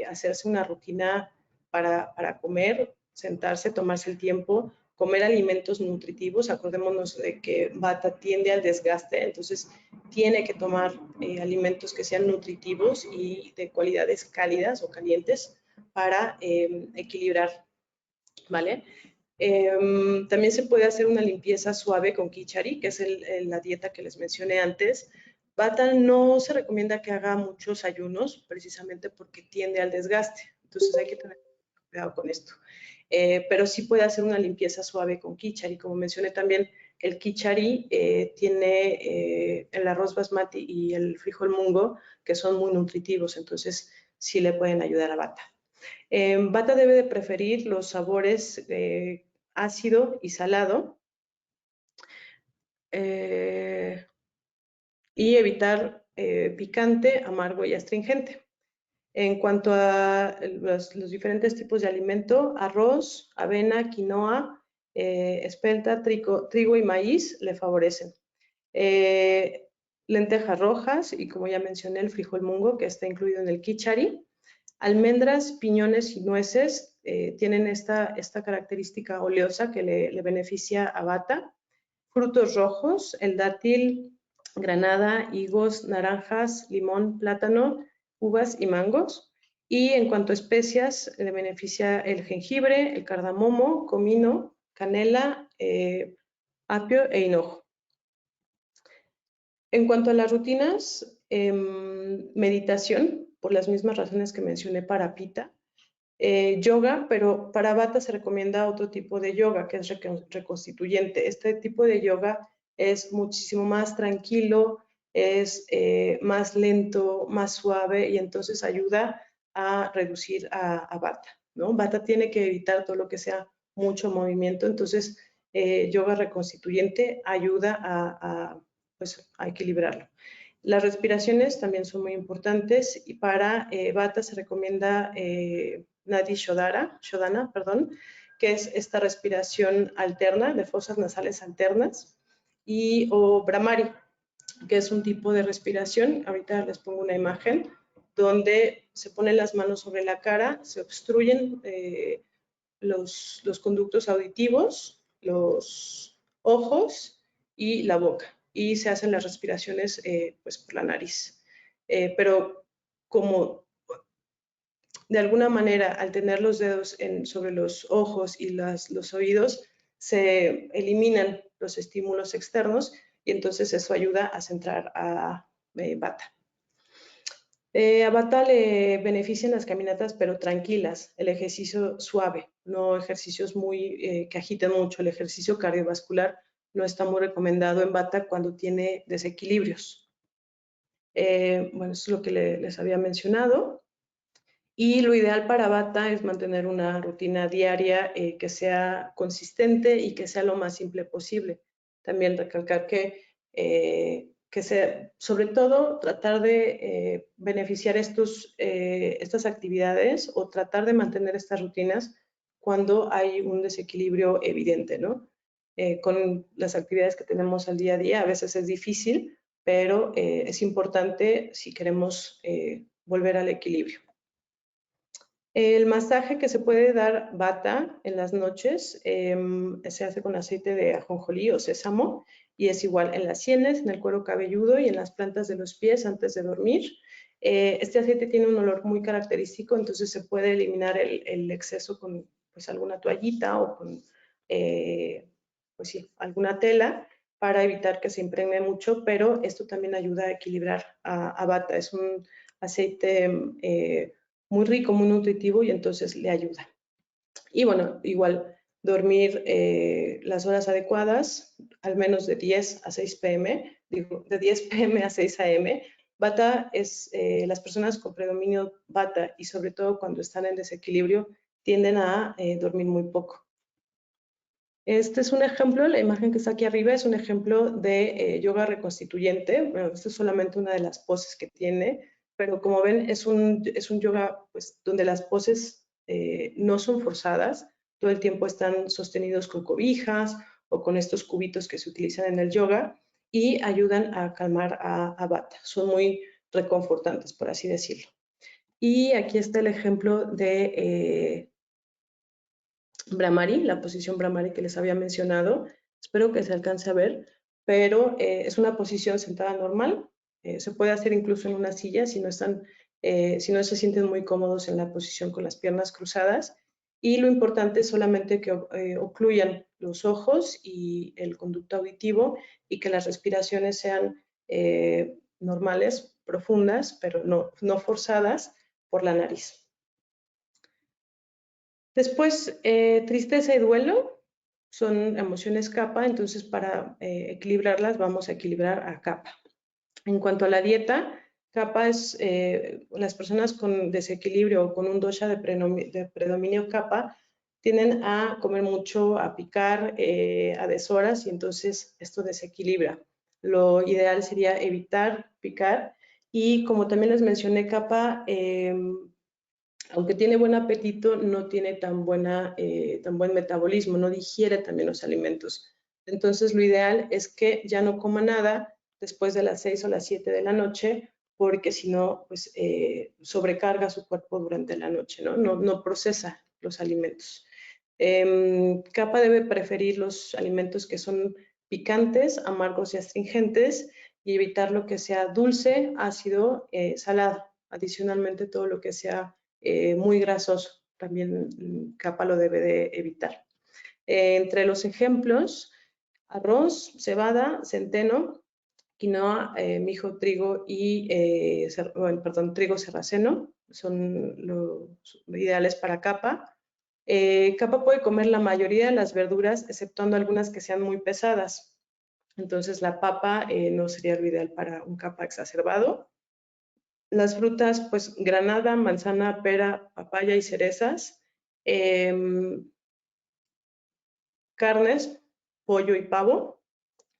[SPEAKER 2] hacerse una rutina para comer, sentarse, tomarse el tiempo, comer alimentos nutritivos. Acordémonos de que Vata tiende al desgaste, entonces tiene que tomar alimentos que sean nutritivos y de cualidades cálidas o calientes para equilibrar, ¿vale? También se puede hacer una limpieza suave con Kichari, que es la dieta que les mencioné antes. Vata no se recomienda que haga muchos ayunos, precisamente porque tiende al desgaste. Entonces hay que tener cuidado con esto. Pero sí puede hacer una limpieza suave con Kichari. Como mencioné también, el Kichari tiene el arroz basmati y el frijol mungo, que son muy nutritivos, entonces sí le pueden ayudar a Vata. Vata debe de preferir los sabores ácido y salado y evitar picante, amargo y astringente. En cuanto a los diferentes tipos de alimento, arroz, avena, quinoa, espelta, trigo y maíz le favorecen. Lentejas rojas y, como ya mencioné, el frijol mungo, que está incluido en el Kichari. Almendras, piñones y nueces tienen esta característica oleosa que le beneficia a Vata. Frutos rojos, el dátil, granada, higos, naranjas, limón, plátano, uvas y mangos. Y en cuanto a especias, le beneficia el jengibre, el cardamomo, comino, canela, apio e hinojo. En cuanto a las rutinas, meditación, por las mismas razones que mencioné para Pitta, yoga, pero para Vata se recomienda otro tipo de yoga, que es reconstituyente. Este tipo de yoga es muchísimo más tranquilo, es más lento, más suave y entonces ayuda a reducir a Vata, ¿no? Vata tiene que evitar todo lo que sea mucho movimiento, entonces yoga reconstituyente ayuda pues, a equilibrarlo. Las respiraciones también son muy importantes y para Vata se recomienda Nadi Shodhana, que es esta respiración alterna, de fosas nasales alternas, o Brahmari, que es un tipo de respiración. Ahorita les pongo una imagen donde se ponen las manos sobre la cara, se obstruyen los conductos auditivos, los ojos y la boca. y se hacen las respiraciones pues por la nariz. Pero como de alguna manera al tener los dedos sobre los ojos y los oídos, se eliminan los estímulos externos y entonces eso ayuda a centrar a Bata. A Bata le benefician las caminatas, pero tranquilas, el ejercicio suave, no ejercicios muy que agiten mucho. El ejercicio cardiovascular no está muy recomendado en Bata cuando tiene desequilibrios. Bueno, eso es lo que les había mencionado. Y lo ideal para Bata es mantener una rutina diaria que sea consistente y que sea lo más simple posible. También recalcar que sea, sobre todo, tratar de beneficiar estas actividades o tratar de mantener estas rutinas cuando hay un desequilibrio evidente, ¿no? Con las actividades que tenemos al día a día, a veces es difícil, pero es importante si queremos volver al equilibrio. El masaje que se puede dar Bata en las noches se hace con aceite de ajonjolí o sésamo y es igual en las sienes, en el cuero cabelludo y en las plantas de los pies antes de dormir. Este aceite tiene un olor muy característico, entonces se puede eliminar el exceso con pues, alguna toallita o con pues, sí, alguna tela para evitar que se impregne mucho, pero esto también ayuda a equilibrar a Bata. Es un aceite muy rico, muy nutritivo y entonces le ayuda. Y bueno, igual dormir las horas adecuadas, al menos de 10 a 6 pm, digo, de 10 pm a 6 am. Bata es, las personas con predominio Bata y sobre todo cuando están en desequilibrio tienden a dormir muy poco. Este es un ejemplo, la imagen que está aquí arriba es un ejemplo de yoga reconstituyente. Bueno, esta es solamente una de las poses que tiene, pero como ven es un yoga pues, donde las poses no son forzadas, todo el tiempo están sostenidos con cobijas o con estos cubitos que se utilizan en el yoga y ayudan a calmar a Bata. Son muy reconfortantes, por así decirlo. Y aquí está el ejemplo de Brahmari, la posición Brahmari que les había mencionado. Espero que se alcance a ver, pero es una posición sentada normal. Se puede hacer incluso en una silla si no se sienten muy cómodos en la posición con las piernas cruzadas. Y lo importante es solamente que ocluyan los ojos y el conducto auditivo y que las respiraciones sean normales, profundas, pero no forzadas por la nariz. Después, tristeza y duelo son emociones kapha, entonces para equilibrarlas vamos a equilibrar a kapha. En cuanto a la dieta, kapha es las personas con desequilibrio o con un dosha de predominio kapha tienden a comer mucho, a picar a deshoras y entonces esto desequilibra. Lo ideal sería evitar picar y como también les mencioné, kapha aunque tiene buen apetito, no tiene tan buen metabolismo, no digiere también los alimentos. Entonces, lo ideal es que ya no coma nada después de las 6 o las 7 de la noche, porque si no, pues sobrecarga su cuerpo durante la noche, ¿no? No procesa los alimentos. Kapha debe preferir los alimentos que son picantes, amargos y astringentes y evitar lo que sea dulce, ácido, salado. Adicionalmente, todo lo que sea muy grasoso, también Kapha lo debe de evitar. Entre los ejemplos, arroz, cebada, centeno, quinoa, mijo, trigo y, trigo sarraceno, son los ideales para Kapha. Kapha puede comer la mayoría de las verduras, exceptuando algunas que sean muy pesadas. Entonces, la papa no sería lo ideal para un Kapha exacerbado. Las frutas, pues granada, manzana, pera, papaya y cerezas. Carnes, pollo y pavo.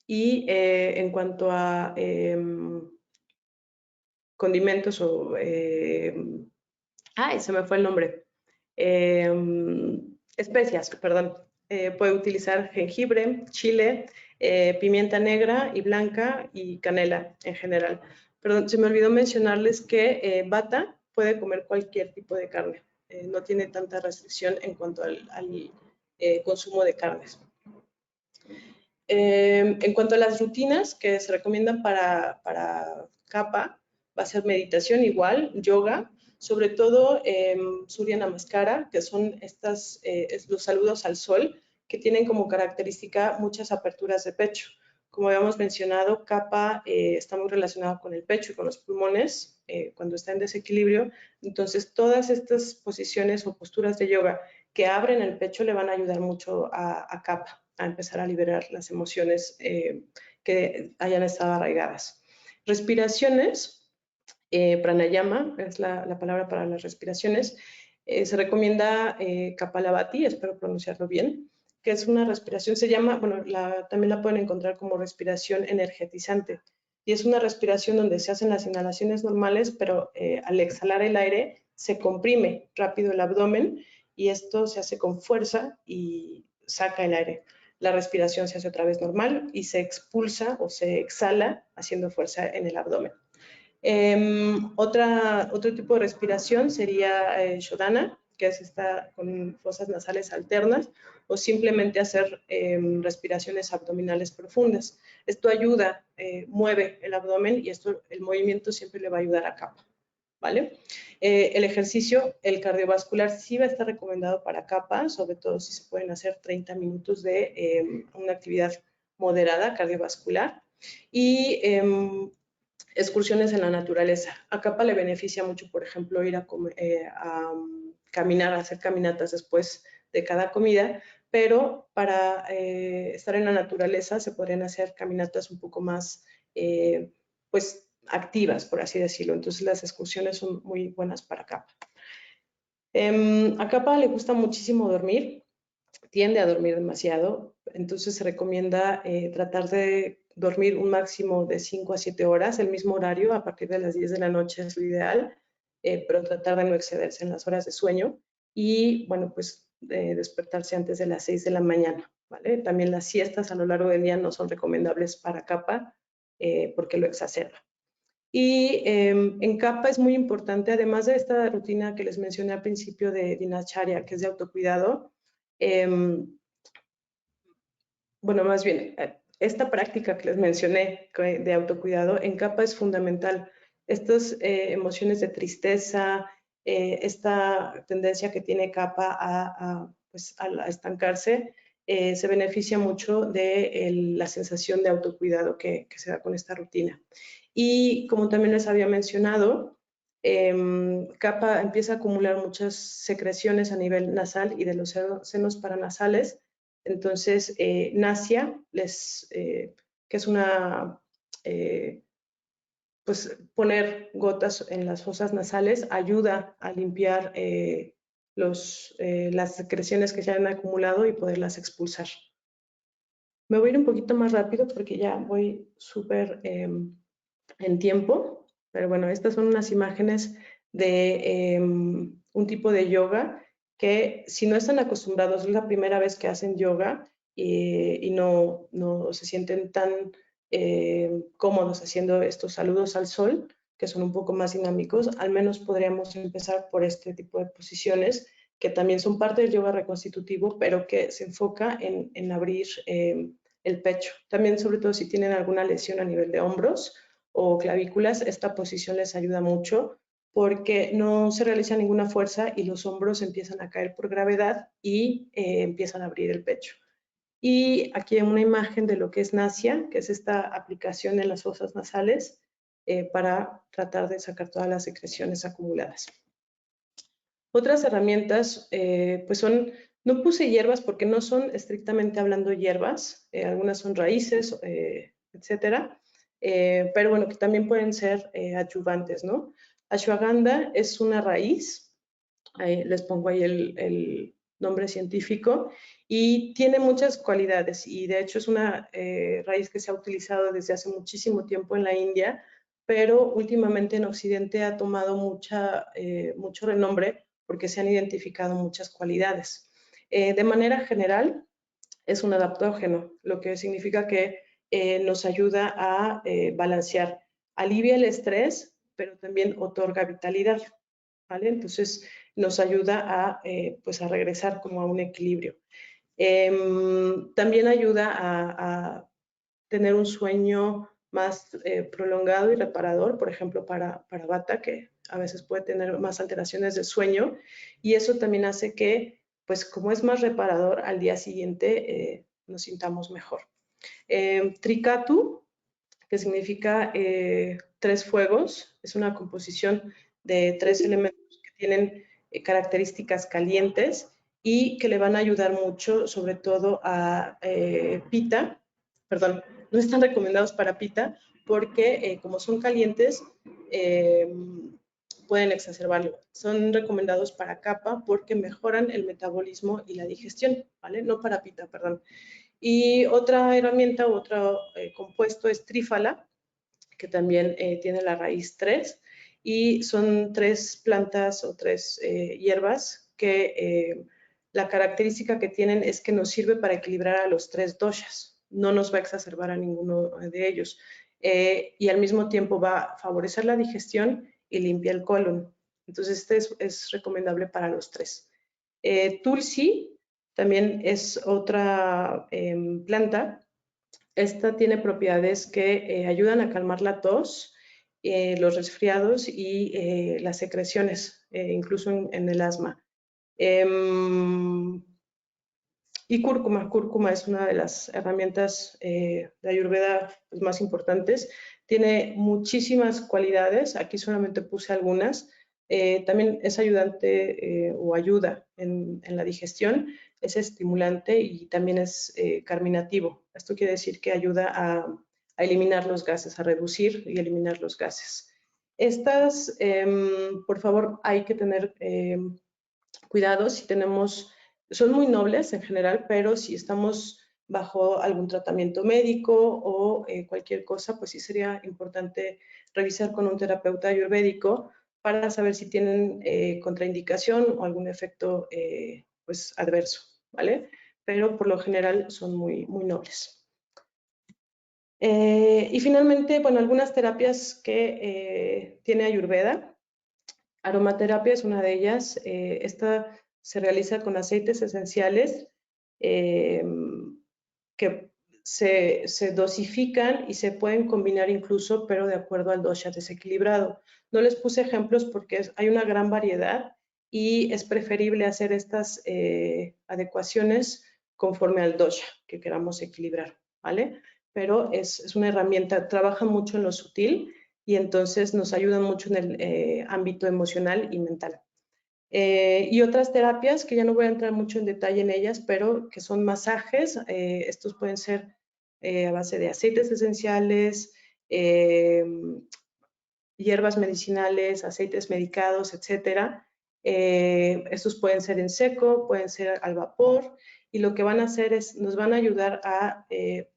[SPEAKER 2] Y en cuanto a condimentos o... ¡ay, se me fue el nombre! Especias, perdón. Puede utilizar jengibre, chile, pimienta negra y blanca y canela en general. Perdón, se me olvidó mencionarles que Bata puede comer cualquier tipo de carne. No tiene tanta restricción en cuanto al consumo de carnes. En cuanto a las rutinas que se recomiendan para Kapha, va a ser meditación igual, yoga, sobre todo Surya Namaskara, que son los saludos al sol, que tienen como característica muchas aperturas de pecho. Como habíamos mencionado, Kapha está muy relacionado con el pecho y con los pulmones cuando está en desequilibrio. Entonces, todas estas posiciones o posturas de yoga que abren el pecho le van a ayudar mucho a Kapha a empezar a liberar las emociones que hayan estado arraigadas. Respiraciones, pranayama es la palabra para las respiraciones. Se recomienda Kapalabhati, espero pronunciarlo bien, que es una respiración, se llama, bueno, también la pueden encontrar como respiración energetizante. Y es una respiración donde se hacen las inhalaciones normales, pero al exhalar el aire se comprime rápido el abdomen y esto se hace con fuerza y saca el aire. La respiración se hace otra vez normal y se expulsa o se exhala haciendo fuerza en el abdomen. Otro tipo de respiración sería Shodhana, que es esta con fosas nasales alternas, o simplemente hacer respiraciones abdominales profundas. Esto ayuda, mueve el abdomen y el movimiento siempre le va a ayudar a Kapha, ¿vale? El ejercicio, el cardiovascular sí va a estar recomendado para Kapha, sobre todo si se pueden hacer 30 minutos de una actividad moderada cardiovascular. Y excursiones en la naturaleza. A Kapha le beneficia mucho, por ejemplo, ir a caminar, a hacer caminatas después de cada comida, pero para estar en la naturaleza se podrían hacer caminatas un poco más, pues, activas, por así decirlo. Entonces, las excursiones son muy buenas para Kapha. A Kapha le gusta muchísimo dormir, tiende a dormir demasiado, entonces se recomienda tratar de dormir un máximo de 5 a 7 horas, el mismo horario, a partir de las 10 de la noche es lo ideal, pero tratar de no excederse en las horas de sueño y, bueno, pues despertarse antes de las 6 de la mañana, ¿vale? También las siestas a lo largo del día no son recomendables para Kapha porque lo exacerba. Y en Kapha es muy importante, además de esta rutina que les mencioné al principio de Dinacharya, que es de autocuidado, bueno, más bien, esta práctica que les mencioné de autocuidado en Kapha es fundamental. Estas emociones de tristeza, esta tendencia que tiene Kapha pues, a estancarse, se beneficia mucho de la sensación de autocuidado que se da con esta rutina. Y como también les había mencionado, Kapha empieza a acumular muchas secreciones a nivel nasal y de los senos paranasales. Entonces, Nasya, que es pues poner gotas en las fosas nasales ayuda a limpiar las secreciones que se han acumulado y poderlas expulsar. Me voy a ir un poquito más rápido porque ya voy súper en tiempo, pero bueno, estas son unas imágenes de un tipo de yoga que si no están acostumbrados, es la primera vez que hacen yoga y no se sienten tan cómodos haciendo estos saludos al sol, que son un poco más dinámicos, al menos podríamos empezar por este tipo de posiciones que también son parte del yoga reconstitutivo, pero que se enfoca en abrir el pecho. También, sobre todo, si tienen alguna lesión a nivel de hombros o clavículas, esta posición les ayuda mucho porque no se realiza ninguna fuerza y los hombros empiezan a caer por gravedad y empiezan a abrir el pecho. Y aquí hay una imagen de lo que es Nasya, que es esta aplicación en las fosas nasales para tratar de sacar todas las secreciones acumuladas. Otras herramientas, pues son, no puse hierbas porque no son estrictamente hablando hierbas, algunas son raíces, etcétera, pero bueno, que también pueden ser adyuvantes, ¿no? Ashwagandha es una raíz, les pongo ahí el nombre científico, y tiene muchas cualidades, y de hecho es una raíz que se ha utilizado desde hace muchísimo tiempo en la India, pero últimamente en Occidente ha tomado mucho renombre porque se han identificado muchas cualidades. De manera general, es un adaptógeno, lo que significa que nos ayuda a balancear, alivia el estrés, pero también otorga vitalidad, ¿vale? Entonces, nos ayuda pues a regresar como a un equilibrio. También ayuda a tener un sueño más prolongado y reparador, por ejemplo, para Bata, que a veces puede tener más alteraciones de sueño, y eso también hace que, pues como es más reparador, al día siguiente nos sintamos mejor. Trikatu, que significa 3 fuegos, es una composición de 3 elementos que tienen características calientes y que le van a ayudar mucho, sobre todo a Pita, perdón, no están recomendados para Pita, porque como son calientes, pueden exacerbarlo. Son recomendados para Kapha porque mejoran el metabolismo y la digestión, ¿vale? No para Pita, perdón. Y otra herramienta, otro compuesto es trífala, que también tiene la raíz 3, y son 3 plantas o 3 hierbas que la característica que tienen es que nos sirve para equilibrar a los 3 doshas, no nos va a exacerbar a ninguno de ellos, y al mismo tiempo va a favorecer la digestión y limpia el colon. Entonces, este es recomendable para los 3. Tulsi también es otra planta. Esta tiene propiedades que ayudan a calmar la tos, los resfriados y las secreciones, incluso en el asma. Y cúrcuma es una de las herramientas de Ayurveda pues, más importantes. Tiene muchísimas cualidades, aquí solamente puse algunas. También es ayudante o ayuda en la digestión, es estimulante y también es carminativo. Esto quiere decir que ayuda a eliminar los gases, a reducir y eliminar los gases. Estas, por favor, hay que tener cuidado si tenemos, son muy nobles en general, pero si estamos bajo algún tratamiento médico o cualquier cosa, pues sí sería importante revisar con un terapeuta ayurvédico para saber si tienen contraindicación o algún efecto pues adverso, ¿vale? Pero por lo general son muy, muy nobles. Y finalmente, bueno, algunas terapias que tiene Ayurveda. Aromaterapia es una de ellas. Esta se realiza con aceites esenciales eh, que se dosifican y se pueden combinar incluso, pero de acuerdo al dosha desequilibrado. No les puse ejemplos porque hay una gran variedad y es preferible hacer estas adecuaciones conforme al dosha que queramos equilibrar, ¿vale? Pero es una herramienta, trabaja mucho en lo sutil y entonces nos ayudan mucho en el ámbito emocional y mental. Y otras terapias que ya no voy a entrar mucho en detalle en ellas, pero que son masajes. Estos pueden ser a base de aceites esenciales, hierbas medicinales, aceites medicados, etcétera. Estos pueden ser en seco, pueden ser al vapor, y lo que van a hacer es, nos van a ayudar a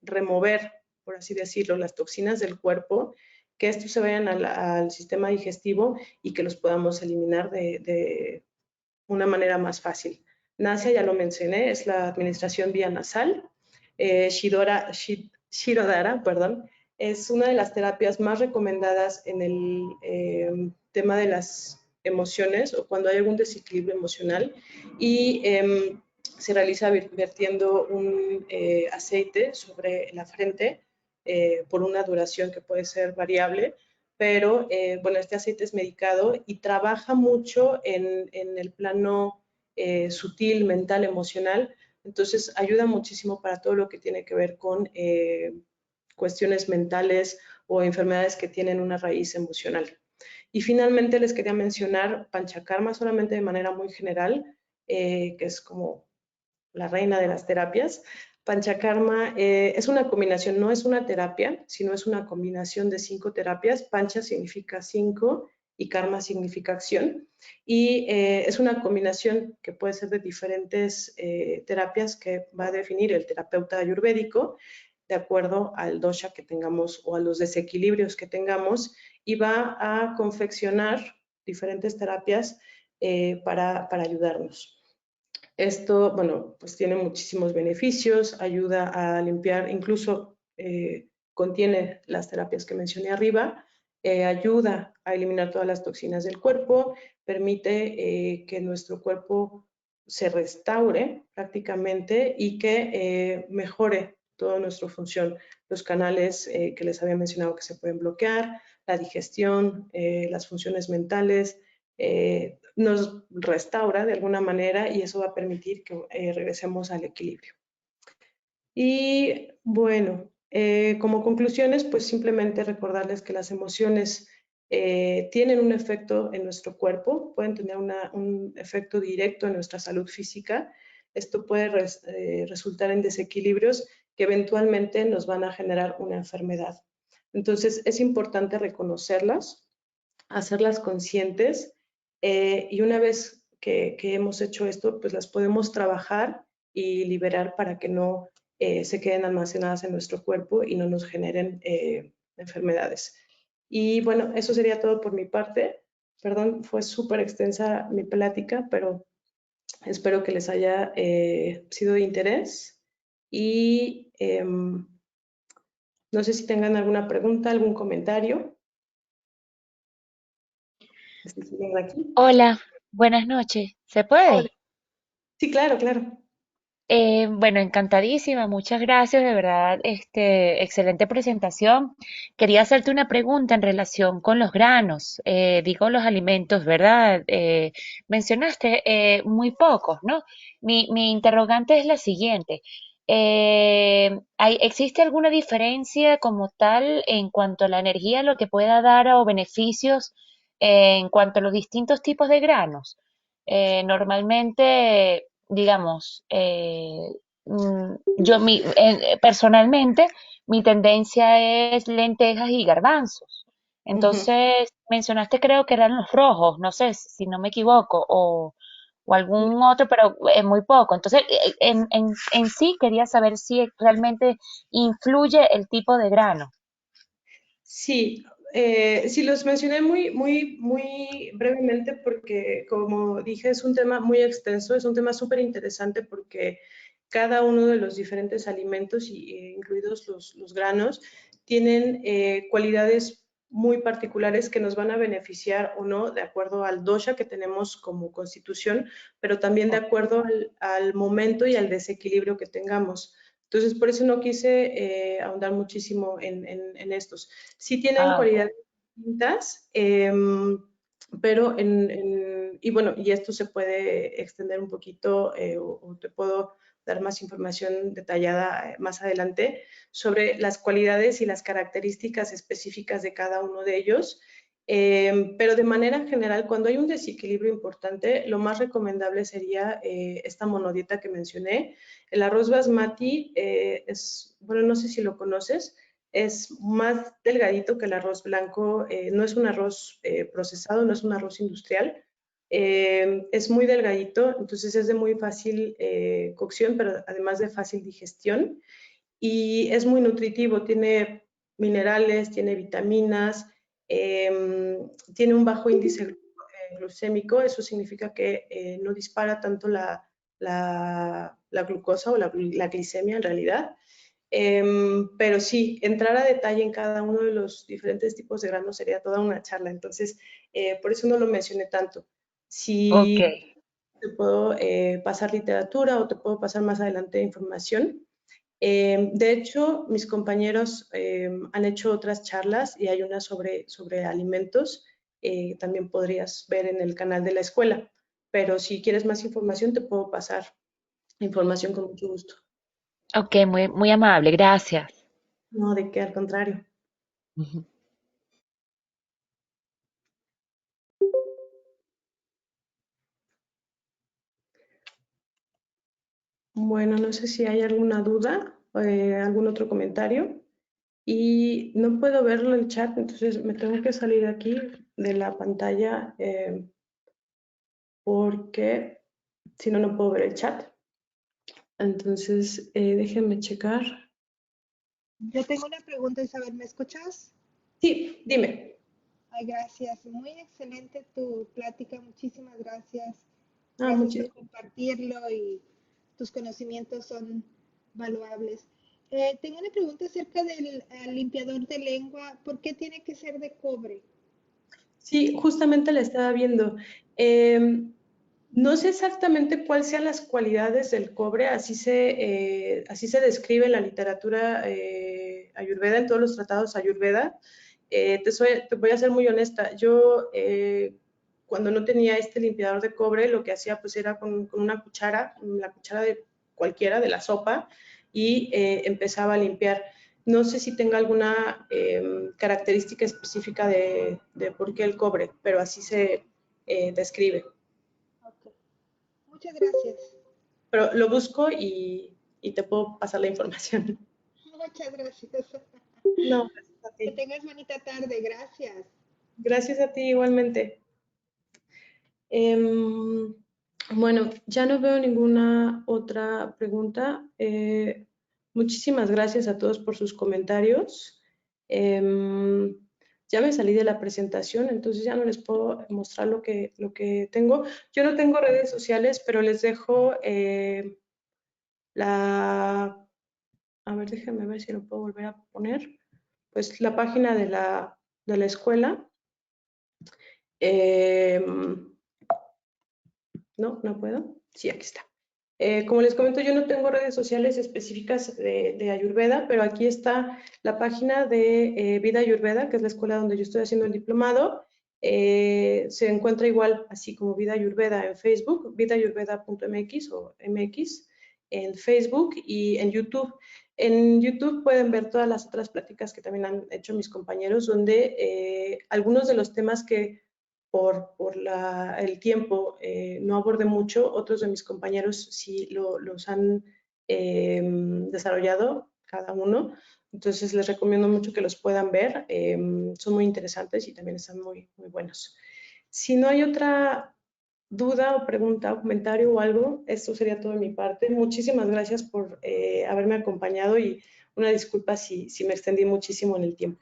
[SPEAKER 2] remover, por así decirlo, las toxinas del cuerpo, que estos se vayan al sistema digestivo y que los podamos eliminar de una manera más fácil. Nasia, ya lo mencioné, es la administración vía nasal. Shirodhara, perdón, es una de las terapias más recomendadas en el tema de las emociones o cuando hay algún desequilibrio emocional y se realiza vertiendo un aceite sobre la frente por una duración que puede ser variable, pero bueno, este aceite es medicado y trabaja mucho en el plano sutil, mental, emocional, entonces ayuda muchísimo para todo lo que tiene que ver con cuestiones mentales o enfermedades que tienen una raíz emocional. Y finalmente les quería mencionar Panchakarma solamente de manera muy general, que es como la reina de las terapias. Panchakarma es una combinación, no es una terapia, sino es una combinación de 5 terapias. Pancha significa 5 y karma significa acción. Y es una combinación que puede ser de diferentes terapias que va a definir el terapeuta ayurvédico de acuerdo al dosha que tengamos o a los desequilibrios que tengamos y va a confeccionar diferentes terapias para ayudarnos. Esto, bueno, pues tiene muchísimos beneficios, ayuda a limpiar, incluso contiene las terapias que mencioné arriba, ayuda a eliminar todas las toxinas del cuerpo, permite que nuestro cuerpo se restaure prácticamente y que mejore toda nuestra función. Los canales que les había mencionado que se pueden bloquear, la digestión, las funciones mentales, nos restaura de alguna manera y eso va a permitir que regresemos al equilibrio. Y bueno, como conclusiones, pues simplemente recordarles que las emociones tienen un efecto en nuestro cuerpo, pueden tener un efecto directo en nuestra salud física. Esto puede resultar en desequilibrios que eventualmente nos van a generar una enfermedad. Entonces, es importante reconocerlas, hacerlas conscientes y una vez que hemos hecho esto, pues las podemos trabajar y liberar para que no se queden almacenadas en nuestro cuerpo y no nos generen enfermedades. Y bueno, eso sería todo por mi parte. Perdón, fue súper extensa mi plática, pero espero que les haya sido de interés. Y no sé si tengan alguna pregunta, algún comentario. Si siguen aquí.
[SPEAKER 3] Hola, buenas noches. ¿Se
[SPEAKER 2] Hola.
[SPEAKER 3] puede?
[SPEAKER 2] Sí, claro, claro.
[SPEAKER 3] Bueno, encantadísima, muchas gracias, de verdad, excelente presentación. Quería hacerte una pregunta en relación con los granos, digo los alimentos, ¿verdad? Mencionaste muy pocos, ¿no? Mi interrogante es la siguiente. ¿Existe alguna diferencia como tal en cuanto a la energía, lo que pueda dar o beneficios en cuanto a los distintos tipos de granos? Normalmente digamos, personalmente, mi tendencia es lentejas y garbanzos.
[SPEAKER 2] Ujú.
[SPEAKER 3] Entonces, mencionaste creo que eran los rojos, no sé si no me equivoco, o algún otro, pero muy poco. Entonces, en sí quería saber si realmente influye el tipo de grano.
[SPEAKER 2] Sí, sí los mencioné muy brevemente porque, como dije, es un tema muy extenso, es un tema súper interesante porque cada uno de los diferentes alimentos, incluidos los granos, tienen cualidades muy particulares que nos van a beneficiar o no de acuerdo al dosha que tenemos como constitución, pero también de
[SPEAKER 3] Ok.
[SPEAKER 2] acuerdo al momento y al desequilibrio que tengamos. Entonces, por eso no quise ahondar muchísimo en estos. Sí tienen
[SPEAKER 3] Ah, ok.
[SPEAKER 2] cualidades distintas, pero y bueno, y esto se puede extender un poquito o te puedo dar más información detallada más adelante sobre las cualidades y las características específicas de cada uno de ellos. Pero de manera general, cuando hay un desequilibrio importante, lo más recomendable sería esta monodieta que mencioné. El arroz basmati es, bueno, no sé si lo conoces, es más delgadito que el arroz blanco, no es un arroz procesado, no es un arroz industrial, es muy delgadito, entonces es de muy fácil cocción, pero además de fácil digestión y es muy nutritivo, tiene minerales, tiene vitaminas, tiene un bajo índice glucémico, eso significa que no dispara tanto la glucosa o la glicemia en realidad. Pero sí, entrar a detalle en cada uno de los diferentes tipos de granos sería toda una charla, entonces por eso no lo mencioné tanto.
[SPEAKER 3] Ok.
[SPEAKER 2] Si te puedo pasar literatura o te puedo pasar más adelante información. De hecho, mis compañeros han hecho otras charlas y hay una sobre alimentos. También podrías ver en el canal de la escuela, pero si quieres más información te puedo pasar información con mucho gusto.
[SPEAKER 3] Ok, muy, muy amable, gracias.
[SPEAKER 2] No, de qué, al contrario.
[SPEAKER 3] Ujú.
[SPEAKER 2] Bueno, no sé si hay alguna duda, algún otro comentario. Y no puedo verlo en el chat, entonces me tengo que salir aquí de la pantalla porque si no, no puedo ver el chat. Entonces, déjenme checar.
[SPEAKER 4] Yo tengo una pregunta, Isabel, ¿me escuchas?
[SPEAKER 2] Sí, dime.
[SPEAKER 4] Ay, gracias. Muy excelente tu plática. Muchísimas gracias.
[SPEAKER 2] Ah,
[SPEAKER 4] Gracias por
[SPEAKER 2] muchísimas.
[SPEAKER 4] compartirlo y tus conocimientos son valuables. Tengo una pregunta acerca del limpiador de lengua. ¿Por qué tiene que ser de cobre?
[SPEAKER 2] Sí, justamente la estaba viendo. Eh, No sé exactamente cuáles sean las cualidades del cobre, así se describe en la literatura ayurveda, en todos los tratados ayurveda. Te voy a ser muy honesta, yo cuando no tenía este limpiador de cobre, lo que hacía pues era con una cuchara, la cuchara de cualquiera, de la sopa, y empezaba a limpiar. No sé si tenga alguna característica específica de por qué el cobre, pero así se describe.
[SPEAKER 4] Ok. Muchas gracias.
[SPEAKER 2] Pero lo busco y te puedo pasar la información.
[SPEAKER 4] Muchas gracias.
[SPEAKER 2] No, gracias a
[SPEAKER 4] Que
[SPEAKER 2] ti.
[SPEAKER 4] tengas bonita tarde. Gracias.
[SPEAKER 2] Gracias a ti igualmente. Bueno, ya no veo ninguna otra pregunta. Muchísimas gracias a todos por sus comentarios. Em, ya me salí de la presentación, entonces ya no les puedo mostrar lo que tengo. Yo no tengo redes sociales, pero les dejo la... A ver, déjenme ver si lo puedo volver a poner. Pues la página de la escuela. No, no puedo. Sí, aquí está. Como les comento, yo no tengo redes sociales específicas de Ayurveda, pero aquí está la página de Vida Ayurveda, que es la escuela donde yo estoy haciendo el diplomado. Se encuentra igual, así como Vida Ayurveda en Facebook, vidaayurveda.mx o MX en Facebook y en YouTube. En YouTube pueden ver todas las otras pláticas que también han hecho mis compañeros, donde algunos de los temas que por el tiempo no abordé mucho, otros de mis compañeros sí los han desarrollado cada uno, entonces les recomiendo mucho que los puedan ver, son muy interesantes y también están muy buenos. Si no hay otra duda o pregunta o comentario o algo, esto sería todo de mi parte. Muchísimas gracias por haberme acompañado y una disculpa si me extendí muchísimo en el tiempo.